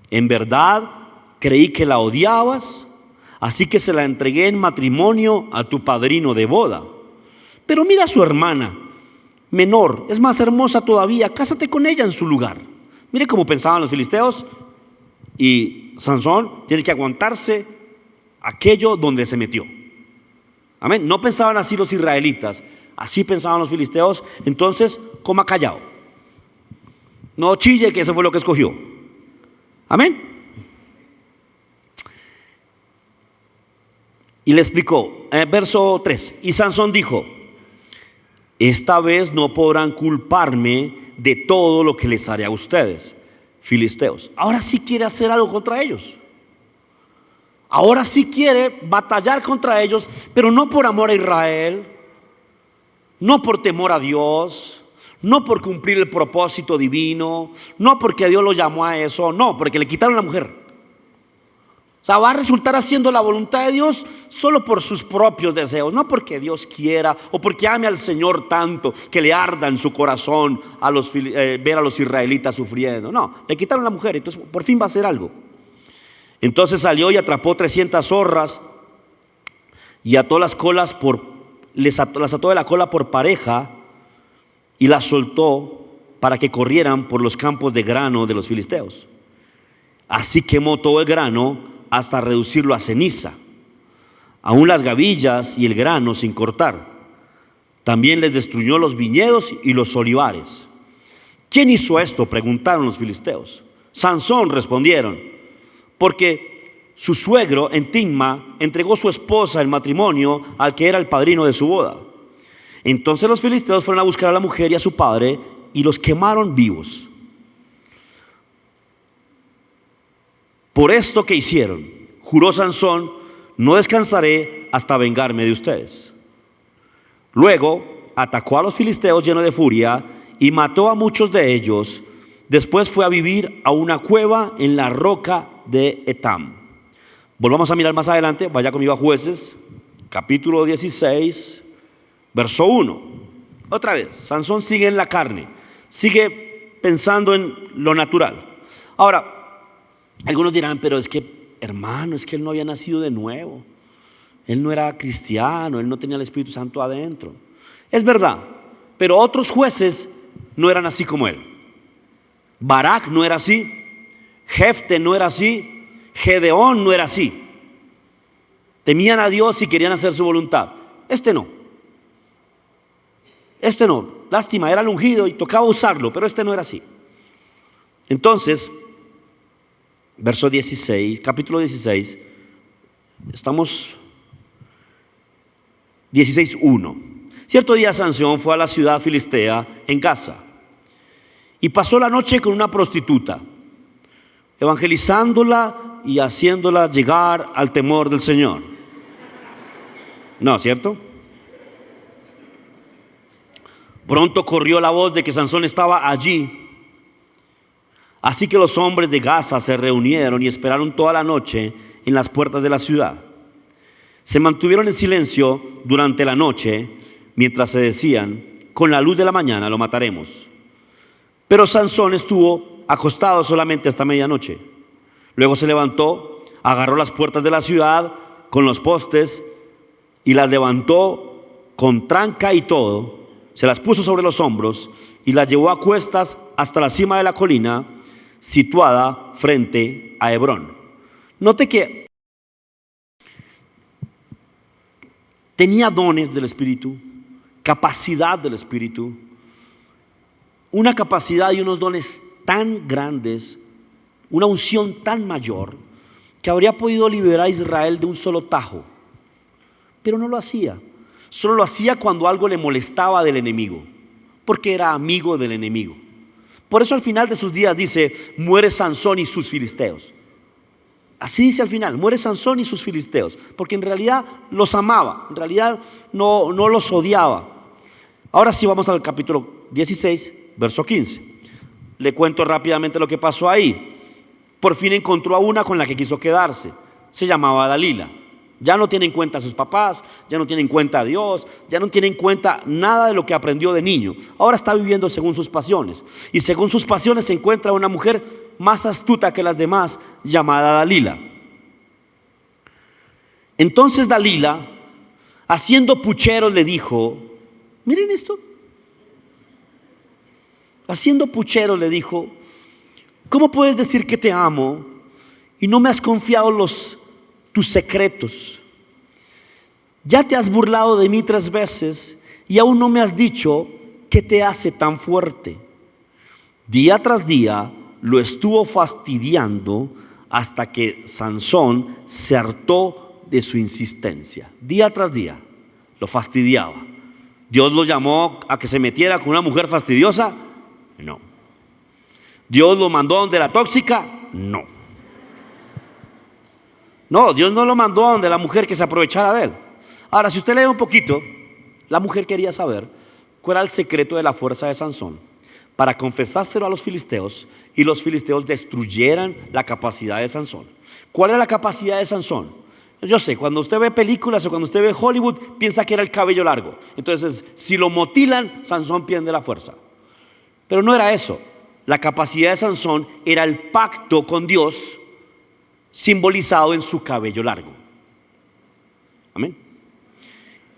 en verdad creí que la odiabas, así que se la entregué en matrimonio a tu padrino de boda. Pero mira a su hermana menor, es más hermosa todavía, cásate con ella en su lugar. Mire cómo pensaban los filisteos, y Sansón tiene que aguantarse aquello donde se metió. Amén. No pensaban así los israelitas, así pensaban los filisteos. Entonces, coma callado, no chille, que eso fue lo que escogió. Amén. Y le explicó, verso 3, y Sansón dijo: esta vez no podrán culparme de todo lo que les haré a ustedes, filisteos. Ahora sí quiere hacer algo contra ellos. Ahora sí quiere batallar contra ellos, pero no por amor a Israel, no por temor a Dios, no por cumplir el propósito divino, no porque Dios lo llamó a eso, no, porque le quitaron la mujer. O sea, va a resultar haciendo la voluntad de Dios solo por sus propios deseos, no porque Dios quiera o porque ame al Señor tanto que le arda en su corazón ver a los israelitas sufriendo. No, le quitaron la mujer, entonces por fin va a hacer algo. Entonces salió y atrapó 300 zorras y ató las colas las ató de la cola por pareja y las soltó para que corrieran por los campos de grano de los filisteos. Así quemó todo el grano hasta reducirlo a ceniza, aún las gavillas y el grano sin cortar. También les destruyó los viñedos y los olivares. ¿Quién hizo esto?, preguntaron los filisteos. Sansón, respondieron, porque su suegro en Timna entregó su esposa en matrimonio al que era el padrino de su boda. Entonces los filisteos fueron a buscar a la mujer y a su padre y los quemaron vivos. Por esto que hicieron, juró Sansón, no descansaré hasta vengarme de ustedes. Luego atacó a los filisteos lleno de furia y mató a muchos de ellos. Después fue a vivir a una cueva en la roca de Etam. Volvamos a mirar más adelante, vaya conmigo a Jueces, capítulo 16, verso 1. Otra vez, Sansón sigue en la carne, sigue pensando en lo natural. Ahora, algunos dirán, pero es que, hermano, es que él no había nacido de nuevo. Él no era cristiano, él no tenía el Espíritu Santo adentro. Es verdad, pero otros jueces no eran así como él. Barak no era así, Jefte no era así, Gedeón no era así. Temían a Dios y querían hacer su voluntad. Este no. Lástima, era el ungido y tocaba usarlo, pero este no era así. Entonces, verso 16, capítulo 16, estamos 16:1. Cierto día Sansón fue a la ciudad filistea en Gaza y pasó la noche con una prostituta, evangelizándola y haciéndola llegar al temor del Señor. No, ¿cierto? Pronto corrió la voz de que Sansón estaba allí. Así que los hombres de Gaza se reunieron y esperaron toda la noche en las puertas de la ciudad. Se mantuvieron en silencio durante la noche mientras se decían: con la luz de la mañana lo mataremos. Pero Sansón estuvo acostado solamente hasta medianoche. Luego se levantó, agarró las puertas de la ciudad con los postes y las levantó con tranca y todo. Se las puso sobre los hombros y las llevó a cuestas hasta la cima de la colina situada frente a Hebrón. Note que tenía dones del Espíritu, capacidad del Espíritu, una capacidad y unos dones tan grandes, una unción tan mayor, que habría podido liberar a Israel de un solo tajo, pero no lo hacía. Solo lo hacía cuando algo le molestaba del enemigo, porque era amigo del enemigo. Por eso al final de sus días dice: muere Sansón y sus filisteos. Así dice al final: muere Sansón y sus filisteos, porque en realidad los amaba, en realidad no los odiaba. Ahora sí vamos al capítulo 16, verso 15. Le cuento rápidamente lo que pasó ahí. Por fin encontró a una con la que quiso quedarse. Se llamaba Dalila. Ya no tiene en cuenta a sus papás, ya no tiene en cuenta a Dios, ya no tiene en cuenta nada de lo que aprendió de niño. Ahora está viviendo según sus pasiones. Y según sus pasiones se encuentra una mujer más astuta que las demás, llamada Dalila. Entonces Dalila, haciendo pucheros, le dijo, miren esto. Haciendo pucheros le dijo, ¿cómo puedes decir que te amo y no me has confiado tus secretos? Ya te has burlado de mí 3 veces y aún no me has dicho qué te hace tan fuerte. Día tras día lo estuvo fastidiando hasta que Sansón se hartó de su insistencia. Día tras día lo fastidiaba. ¿Dios lo llamó a que se metiera con una mujer fastidiosa? No. ¿Dios lo mandó donde la tóxica? No. No, Dios no lo mandó a donde la mujer que se aprovechara de él. Ahora, si usted lee un poquito, la mujer quería saber cuál era el secreto de la fuerza de Sansón para confesárselo a los filisteos y los filisteos destruyeran la capacidad de Sansón. ¿Cuál era la capacidad de Sansón? Yo sé, cuando usted ve películas o cuando usted ve Hollywood, piensa que era el cabello largo. Entonces, si lo motilan, Sansón pierde la fuerza. Pero no era eso. La capacidad de Sansón era el pacto con Dios simbolizado en su cabello largo. Amén.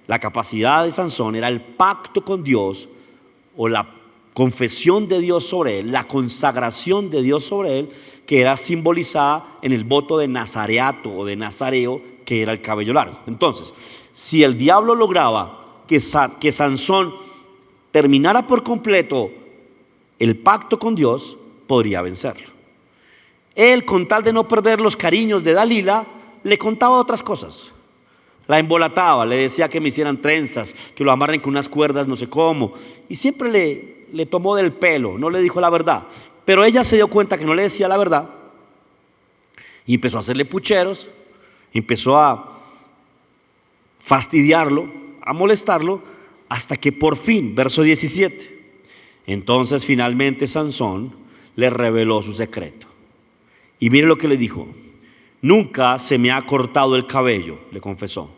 La capacidad de Sansón era el pacto con Dios o la confesión de Dios sobre él, la consagración de Dios sobre él, que era simbolizada en el voto de nazareato o de nazareo, que era el cabello largo. Entonces, si el diablo lograba que Sansón terminara por completo el pacto con Dios, podría vencerlo. Él, con tal de no perder los cariños de Dalila, le contaba otras cosas. La embolataba, le decía que me hicieran trenzas, que lo amarren con unas cuerdas no sé cómo, y siempre le tomó del pelo, no le dijo la verdad. Pero ella se dio cuenta que no le decía la verdad y empezó a hacerle pucheros, empezó a fastidiarlo, a molestarlo, hasta que por fin, verso 17, entonces finalmente Sansón le reveló su secreto. Y mire lo que le dijo: nunca se me ha cortado el cabello, le confesó,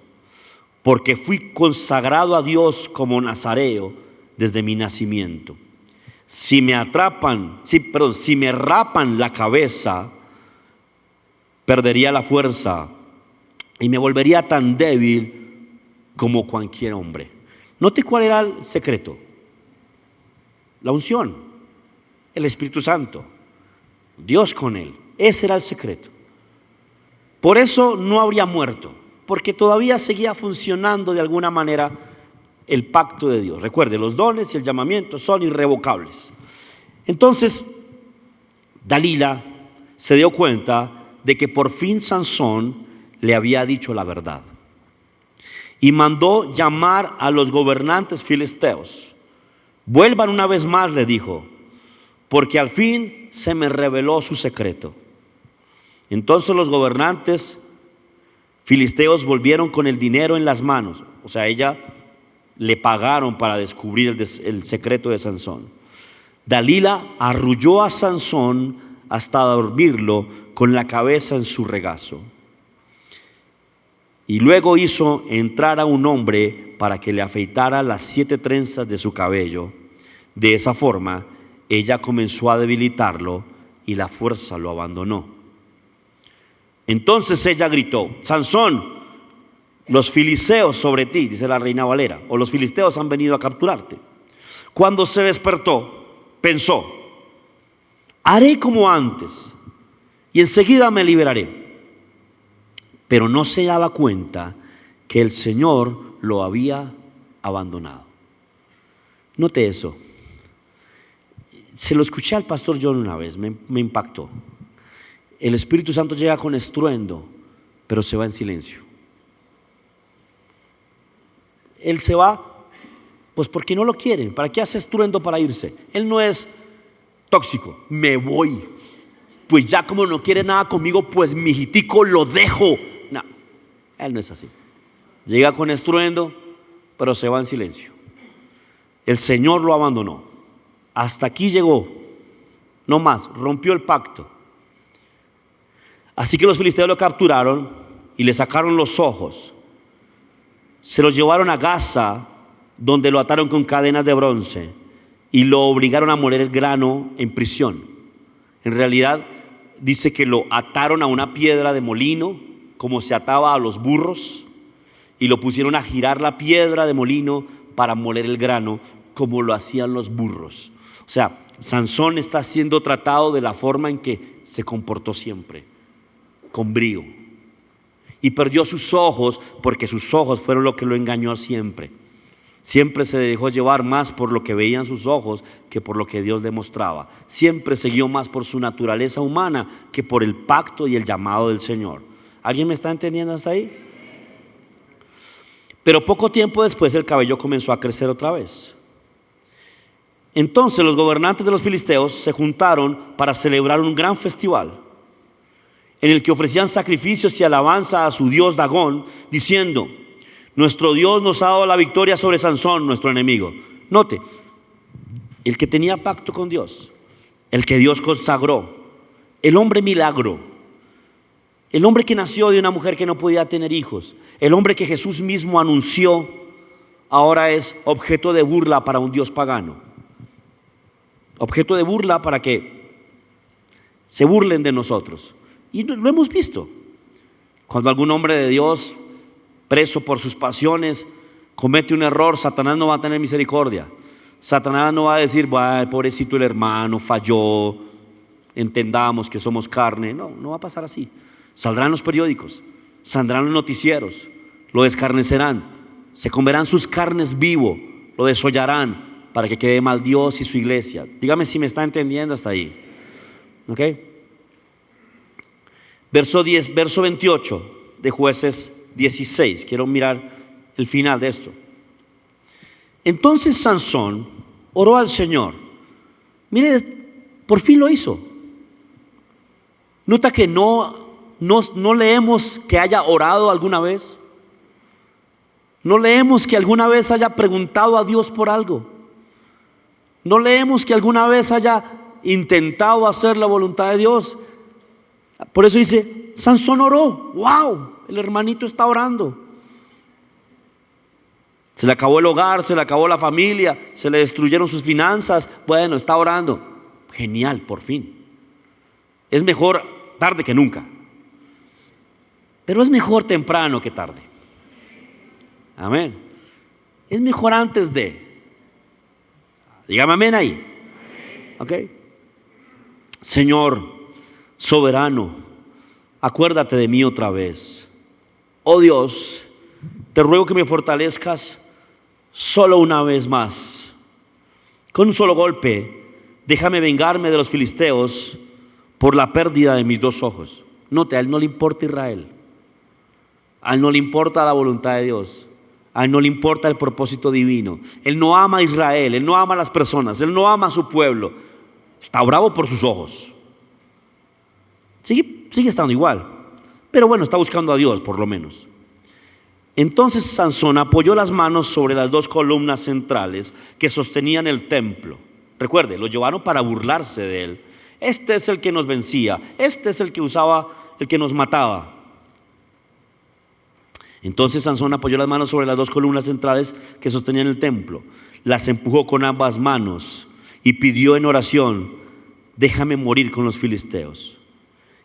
porque fui consagrado a Dios como nazareo desde mi nacimiento. Si me rapan la cabeza, perdería la fuerza y me volvería tan débil como cualquier hombre. Note cuál era el secreto: la unción, el Espíritu Santo, Dios con él. Ese era el secreto. Por eso no habría muerto, porque todavía seguía funcionando de alguna manera el pacto de Dios. Recuerde, los dones y el llamamiento son irrevocables. Entonces Dalila se dio cuenta de que por fin Sansón le había dicho la verdad y mandó llamar a los gobernantes filisteos. Vuelvan una vez más, le dijo, porque al fin se me reveló su secreto. Entonces los gobernantes filisteos volvieron con el dinero en las manos. O sea, ella le pagaron para descubrir el secreto de Sansón. Dalila arrulló a Sansón hasta dormirlo con la cabeza en su regazo. Y luego hizo entrar a un hombre para que le afeitara las 7 trenzas de su cabello. De esa forma, ella comenzó a debilitarlo y la fuerza lo abandonó. Entonces ella gritó: Sansón, los filisteos sobre ti, dice la Reina Valera, o los filisteos han venido a capturarte. Cuando se despertó, pensó: haré como antes y enseguida me liberaré. Pero no se daba cuenta que el Señor lo había abandonado. Note eso. Se lo escuché al pastor John una vez, me impactó. El Espíritu Santo llega con estruendo, pero se va en silencio. Él se va, pues porque no lo quieren. ¿Para qué hace estruendo para irse? Él no es tóxico. Me voy. Pues ya como no quiere nada conmigo, pues mi hijitico lo dejo. No, él no es así. Llega con estruendo, pero se va en silencio. El Señor lo abandonó. Hasta aquí llegó, no más, rompió el pacto. Así que los filisteos lo capturaron y le sacaron los ojos. Se lo llevaron a Gaza, donde lo ataron con cadenas de bronce y lo obligaron a moler el grano en prisión. En realidad dice que lo ataron a una piedra de molino, como se ataba a los burros, y lo pusieron a girar la piedra de molino para moler el grano, como lo hacían los burros. O sea, Sansón está siendo tratado de la forma en que se comportó siempre, con brío. Y perdió sus ojos porque sus ojos fueron lo que lo engañó siempre. Siempre se dejó llevar más por lo que veían sus ojos que por lo que Dios le mostraba. Siempre siguió más por su naturaleza humana que por el pacto y el llamado del Señor. ¿Alguien me está entendiendo hasta ahí? Pero poco tiempo después el cabello comenzó a crecer otra vez. Entonces los gobernantes de los filisteos se juntaron para celebrar un gran festival, en el que ofrecían sacrificios y alabanza a su dios Dagón, diciendo: nuestro Dios nos ha dado la victoria sobre Sansón, nuestro enemigo. Note, el que tenía pacto con Dios, el que Dios consagró, el hombre milagro, el hombre que nació de una mujer que no podía tener hijos, el hombre que Jesús mismo anunció, ahora es objeto de burla para un Dios pagano. Objeto de burla para que se burlen de nosotros. Y lo hemos visto. Cuando algún hombre de Dios, preso por sus pasiones, comete un error, Satanás no va a tener misericordia. Satanás no va a decir: pobrecito el hermano, falló, entendamos que somos carne. No, no va a pasar así. Saldrán los periódicos, saldrán los noticieros, lo escarnecerán, se comerán sus carnes vivo, lo desollarán para que quede mal Dios y su iglesia. Dígame si me está entendiendo hasta ahí. ¿Ok? Verso 28 de Jueces 16. Quiero mirar el final de esto. Entonces Sansón oró al Señor. Mire, por fin lo hizo. Nota que no leemos que haya orado alguna vez. No leemos que alguna vez haya preguntado a Dios por algo. No leemos que alguna vez haya intentado hacer la voluntad de Dios. Por eso dice: Sansón oró. ¡Wow! El hermanito está orando. Se le acabó el hogar, se le acabó la familia, se le destruyeron sus finanzas. Bueno, está orando. Genial, por fin. Es mejor tarde que nunca. Pero es mejor temprano que tarde. Amén. Es mejor antes de. Dígame amén ahí. Ok. Señor soberano, acuérdate de mí otra vez. Oh Dios, te ruego que me fortalezcas solo una vez más. Con un solo golpe, déjame vengarme de los filisteos por la pérdida de mis dos ojos. Note, a él no le importa Israel. A él no le importa la voluntad de Dios. A él no le importa el propósito divino. Él no ama a Israel, él no ama a las personas, él no ama a su pueblo. Está bravo por sus ojos. Sigue estando igual, pero bueno, está buscando a Dios por lo menos. Entonces Sansón apoyó las manos sobre las dos columnas centrales que sostenían el templo. Recuerde, lo llevaron para burlarse de él. Este es el que nos vencía, este es el que usaba, el que nos mataba. Entonces Sansón apoyó las manos sobre las dos columnas centrales que sostenían el templo, las empujó con ambas manos y pidió en oración: déjame morir con los filisteos.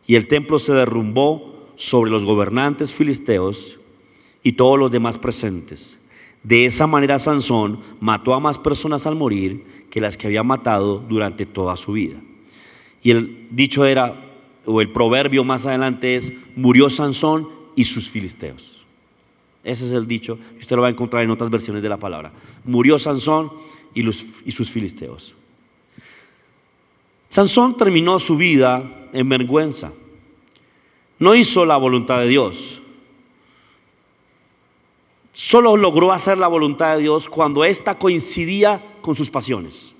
Y el templo se derrumbó sobre los gobernantes filisteos y todos los demás presentes. De esa manera Sansón mató a más personas al morir que las que había matado durante toda su vida. Y el dicho era, o el proverbio más adelante es: murió Sansón y sus filisteos. Ese es el dicho, y usted lo va a encontrar en otras versiones de la palabra. Murió Sansón y sus filisteos. Sansón terminó su vida en vergüenza. No hizo la voluntad de Dios. Solo logró hacer la voluntad de Dios cuando ésta coincidía con sus pasiones.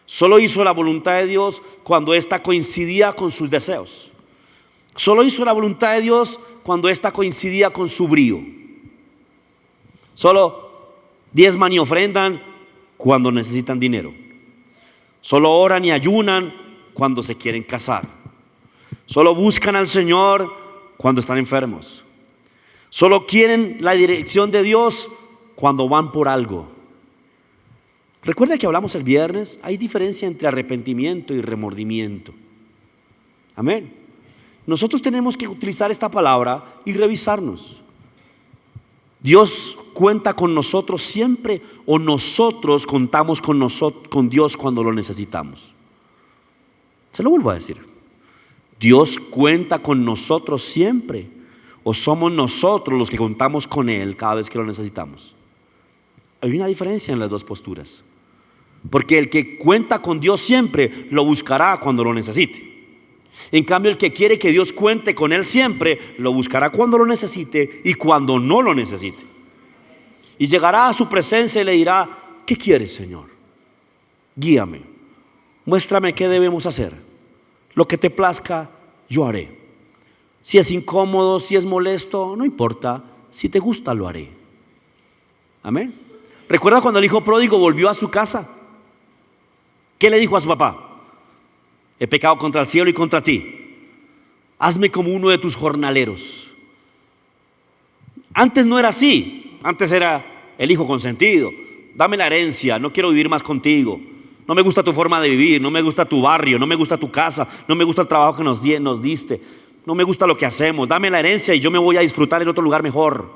Solo hizo la voluntad de Dios cuando ésta coincidía con sus deseos. Solo hizo la voluntad de Dios cuando ésta coincidía con su brío. Solo diezman y ofrendan cuando necesitan dinero. Solo oran y ayunan cuando se quieren casar. Solo buscan al Señor cuando están enfermos. Solo quieren la dirección de Dios cuando van por algo. Recuerda que hablamos el viernes, hay diferencia entre arrepentimiento y remordimiento. Amén. Nosotros tenemos que utilizar esta palabra y revisarnos. ¿Dios cuenta con nosotros siempre o nosotros contamos con Dios cuando lo necesitamos? Se lo vuelvo a decir. ¿Dios cuenta con nosotros siempre o somos nosotros los que contamos con Él cada vez que lo necesitamos? Hay una diferencia en las dos posturas. Porque el que cuenta con Dios siempre lo buscará cuando lo necesite. En cambio, el que quiere que Dios cuente con él siempre lo buscará cuando lo necesite y cuando no lo necesite. Y llegará a su presencia y le dirá: ¿qué quieres, Señor? Guíame, muéstrame qué debemos hacer. Lo que te plazca yo haré. Si es incómodo, si es molesto, no importa. Si te gusta, lo haré. Amén. ¿Recuerda cuando el hijo pródigo volvió a su casa? ¿Qué le dijo a su papá? He pecado contra el cielo y contra ti. Hazme como uno de tus jornaleros. Antes no era así. Antes era el hijo consentido. Dame la herencia, no quiero vivir más contigo. No me gusta tu forma de vivir, no me gusta tu barrio, no me gusta tu casa, no me gusta el trabajo que nos diste, no me gusta lo que hacemos. Dame la herencia y yo me voy a disfrutar en otro lugar mejor.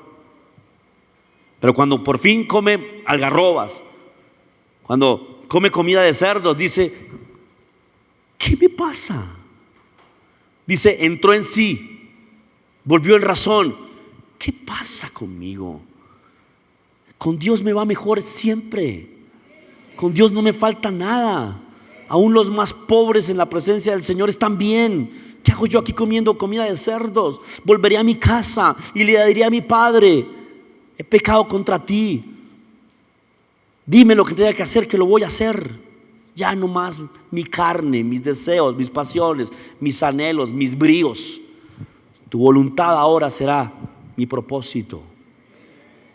Pero cuando por fin come algarrobas, cuando come comida de cerdos, dice: ¿qué me pasa? Dice, entró en sí, volvió en razón. ¿Qué pasa conmigo? Con Dios me va mejor siempre. Con Dios no me falta nada. Aún los más pobres en la presencia del Señor están bien. ¿Qué hago yo aquí comiendo comida de cerdos? Volveré a mi casa y le diré a mi padre: he pecado contra ti. Dime lo que tenga que hacer, que lo voy a hacer. Ya no más mi carne, mis deseos, mis pasiones, mis anhelos, mis bríos. Tu voluntad ahora será mi propósito.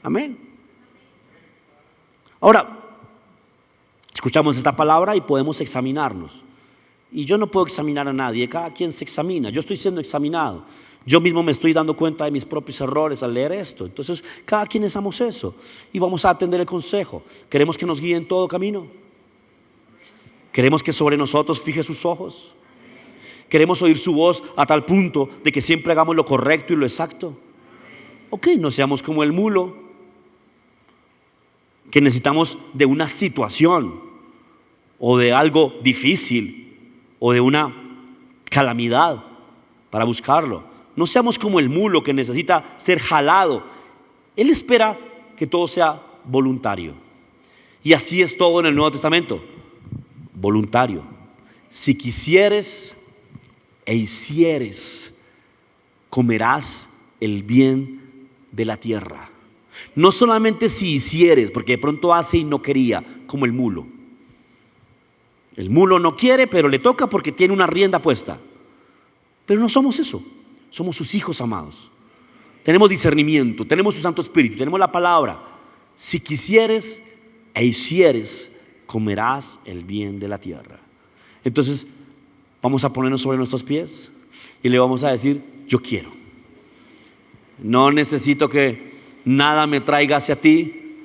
Amén. Ahora, escuchamos esta palabra y podemos examinarnos. Y yo no puedo examinar a nadie, cada quien se examina. Yo estoy siendo examinado. Yo mismo me estoy dando cuenta de mis propios errores al leer esto. Entonces, cada quien hacemos eso y vamos a atender el consejo. ¿Queremos que nos guíe en todo camino? ¿Queremos que sobre nosotros fije sus ojos? ¿Queremos oír su voz a tal punto de que siempre hagamos lo correcto y lo exacto? Ok, no seamos como el mulo, que necesitamos de una situación o de algo difícil o de una calamidad para buscarlo. No seamos como el mulo que necesita ser jalado. Él espera que todo sea voluntario. Y así es todo en el Nuevo Testamento. Voluntario. Si quisieres e hicieres, comerás el bien de la tierra. No solamente si hicieres, porque de pronto hace y no quería, como el mulo. El mulo no quiere, pero le toca porque tiene una rienda puesta. Pero no somos eso. Somos sus hijos amados. Tenemos discernimiento, tenemos su Santo Espíritu, tenemos la palabra. Si quisieres e hicieres, comerás el bien de la tierra. Entonces vamos a ponernos sobre nuestros pies y le vamos a decir: yo quiero. No necesito que nada me traiga hacia ti.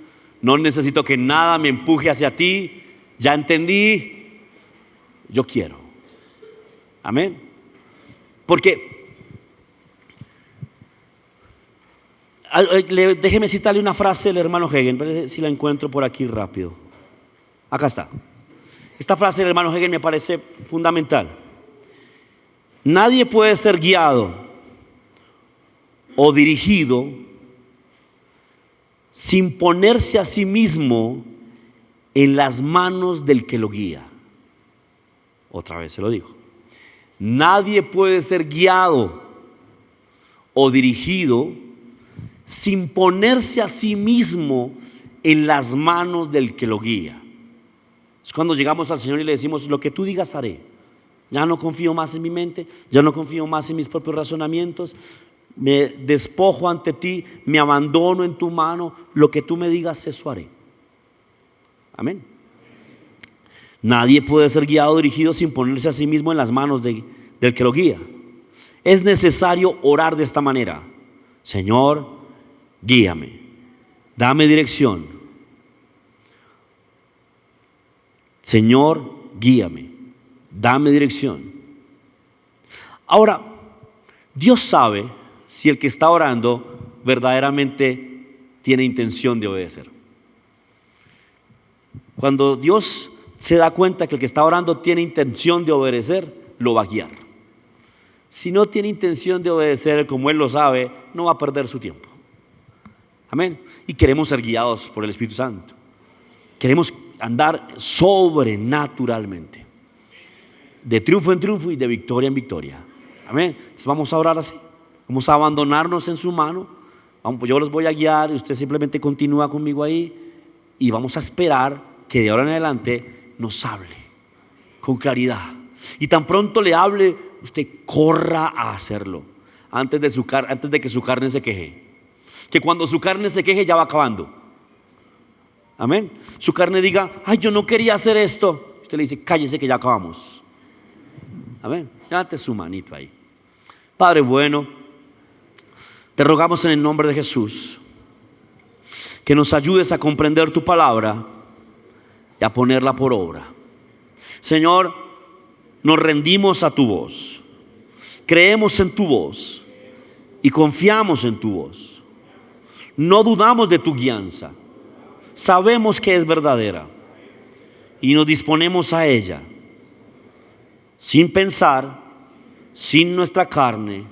No necesito que nada me empuje hacia ti. Ya entendí. Yo quiero. Amén. Porque déjeme citarle una frase del hermano Hagin, si la encuentro por aquí rápido. Acá está. Esta frase del hermano Hagin me parece fundamental. Nadie puede ser guiado o dirigido sin ponerse a sí mismo en las manos del que lo guía. Otra vez se lo digo. Nadie puede ser guiado o dirigido sin ponerse a sí mismo en las manos del que lo guía. Es cuando llegamos al Señor y le decimos: lo que tú digas haré. Ya no confío más en mi mente, ya no confío más en mis propios razonamientos. Me despojo ante ti, me abandono en tu mano. Lo que tú me digas, eso haré. Amén. Nadie puede ser guiado o dirigido sin ponerse a sí mismo en las manos del que lo guía. Es necesario orar de esta manera: Señor, guíame, dame dirección. Señor, guíame, dame dirección. Ahora, Dios sabe si el que está orando verdaderamente tiene intención de obedecer. Cuando Dios se da cuenta que el que está orando tiene intención de obedecer, lo va a guiar. Si no tiene intención de obedecer, como Él lo sabe, no va a perder su tiempo. Amén. Y queremos ser guiados por el Espíritu Santo. Queremos andar sobrenaturalmente, de triunfo en triunfo y de victoria en victoria. Amén. Entonces vamos a orar así. Vamos a abandonarnos en su mano. Yo los voy a guiar y usted simplemente continúa conmigo ahí. Y vamos a esperar que de ahora en adelante nos hable con claridad. Y tan pronto le hable, usted corra a hacerlo antes de que su carne se queje. Que cuando su carne se queje ya va acabando. Amén. Su carne diga: ay, yo no quería hacer esto. Usted le dice: cállese que ya acabamos. Amén. Levante su manito ahí. Padre bueno, te rogamos en el nombre de Jesús que nos ayudes a comprender tu palabra y a ponerla por obra. Señor, nos rendimos a tu voz, creemos en tu voz y confiamos en tu voz. No dudamos de tu guianza, sabemos que es verdadera y nos disponemos a ella, sin pensar, sin nuestra carne,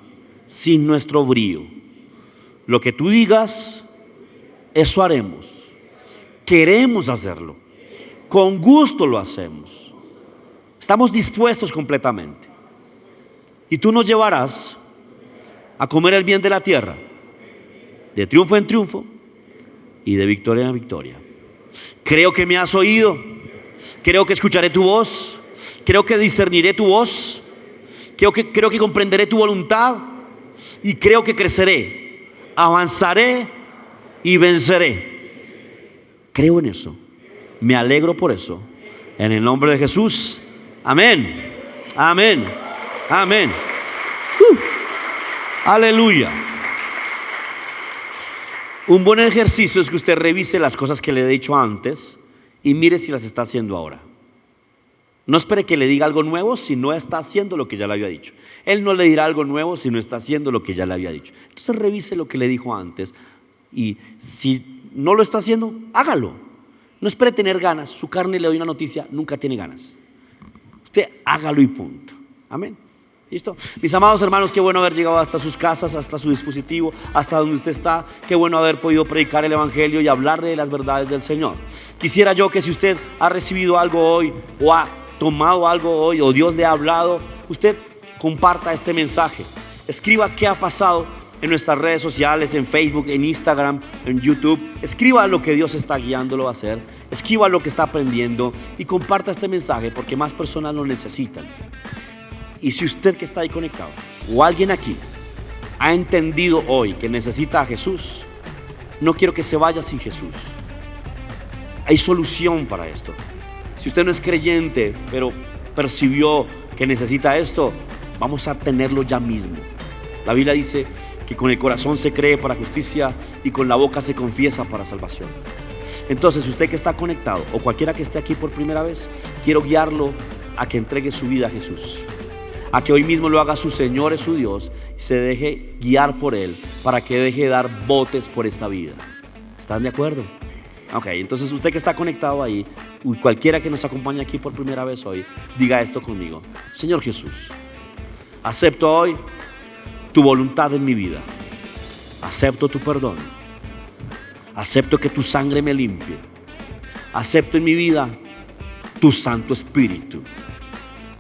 sin nuestro brío. Lo que tú digas, eso haremos. Queremos hacerlo, con gusto lo hacemos. Estamos dispuestos completamente. Y tú nos llevarás a comer el bien de la tierra, de triunfo en triunfo y de victoria en victoria. Creo que me has oído, creo que escucharé tu voz, creo que discerniré tu voz, creo que comprenderé tu voluntad y creo que creceré, avanzaré y venceré. Creo en eso, me alegro por eso, en el nombre de Jesús. Amén, amén, amén. Aleluya. Un buen ejercicio es que usted revise las cosas que le he dicho antes y mire si las está haciendo ahora. No espere que le diga algo nuevo si no está haciendo lo que ya le había dicho. Él no le dirá algo nuevo si no está haciendo lo que ya le había dicho. Entonces revise lo que le dijo antes y si no lo está haciendo, hágalo. No espere tener ganas. Su carne, le doy una noticia, nunca tiene ganas. Usted hágalo y punto. Amén. ¿Listo? Mis amados hermanos, qué bueno haber llegado hasta sus casas, hasta su dispositivo, hasta donde usted está. Qué bueno haber podido predicar el evangelio y hablarle de las verdades del Señor. Quisiera yo que si usted ha recibido algo hoy o ha tomado algo hoy o Dios le ha hablado, usted comparta este mensaje. Escriba qué ha pasado en nuestras redes sociales, en Facebook, en Instagram, en YouTube. Escriba lo que Dios está guiándolo a hacer. Escriba lo que está aprendiendo y comparta este mensaje porque más personas lo necesitan. Y si usted que está ahí conectado o alguien aquí ha entendido hoy que necesita a Jesús, no quiero que se vaya sin Jesús. Hay solución para esto. Si usted no es creyente, pero percibió que necesita esto, vamos a tenerlo ya mismo. La Biblia dice que con el corazón se cree para justicia y con la boca se confiesa para salvación. Entonces, usted que está conectado o cualquiera que esté aquí por primera vez, quiero guiarlo a que entregue su vida a Jesús, a que hoy mismo lo haga su Señor y su Dios y se deje guiar por Él para que deje de dar botes por esta vida. ¿Están de acuerdo? Ok, entonces usted que está conectado ahí, cualquiera que nos acompañe aquí por primera vez hoy, diga esto conmigo: Señor Jesús, acepto hoy tu voluntad en mi vida, acepto tu perdón, acepto que tu sangre me limpie, acepto en mi vida tu Santo Espíritu.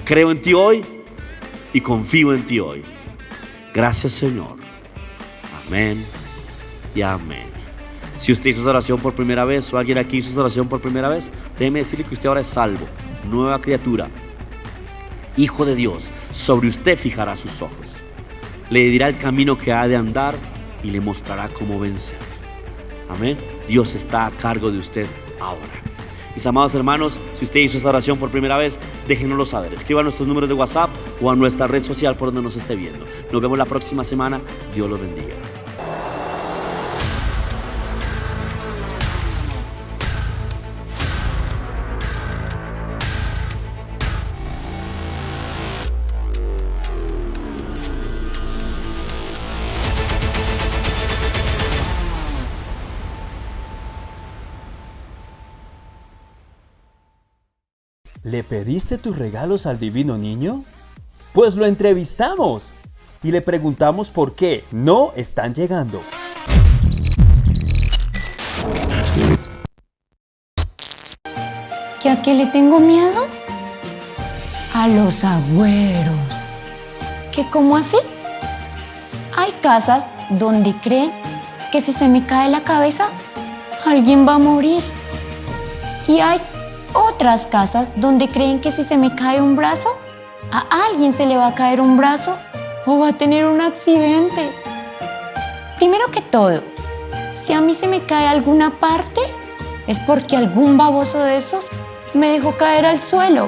Creo en ti hoy y confío en ti hoy. Gracias, Señor. Amén y amén. Si usted hizo esa oración por primera vez o alguien aquí hizo esa oración por primera vez, déjeme decirle que usted ahora es salvo, nueva criatura, hijo de Dios. Sobre usted fijará sus ojos, le dirá el camino que ha de andar y le mostrará cómo vencer. Amén. Dios está a cargo de usted ahora. Mis amados hermanos, si usted hizo esa oración por primera vez, déjenoslo saber. Escriba a nuestros números de WhatsApp o a nuestra red social por donde nos esté viendo. Nos vemos la próxima semana. Dios los bendiga. ¿Le pediste tus regalos al divino niño? Pues lo entrevistamos y le preguntamos por qué no están llegando. ¿Que a qué le tengo miedo? A los agüeros. ¿Qué cómo así? Hay casas donde creen que si se me cae la cabeza, alguien va a morir. Y hay otras casas donde creen que si se me cae un brazo, a alguien se le va a caer un brazo o va a tener un accidente. Primero que todo, si a mí se me cae alguna parte, es porque algún baboso de esos me dejó caer al suelo.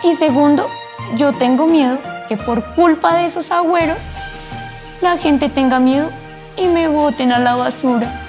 Y segundo, yo tengo miedo que por culpa de esos agüeros, la gente tenga miedo y me boten a la basura.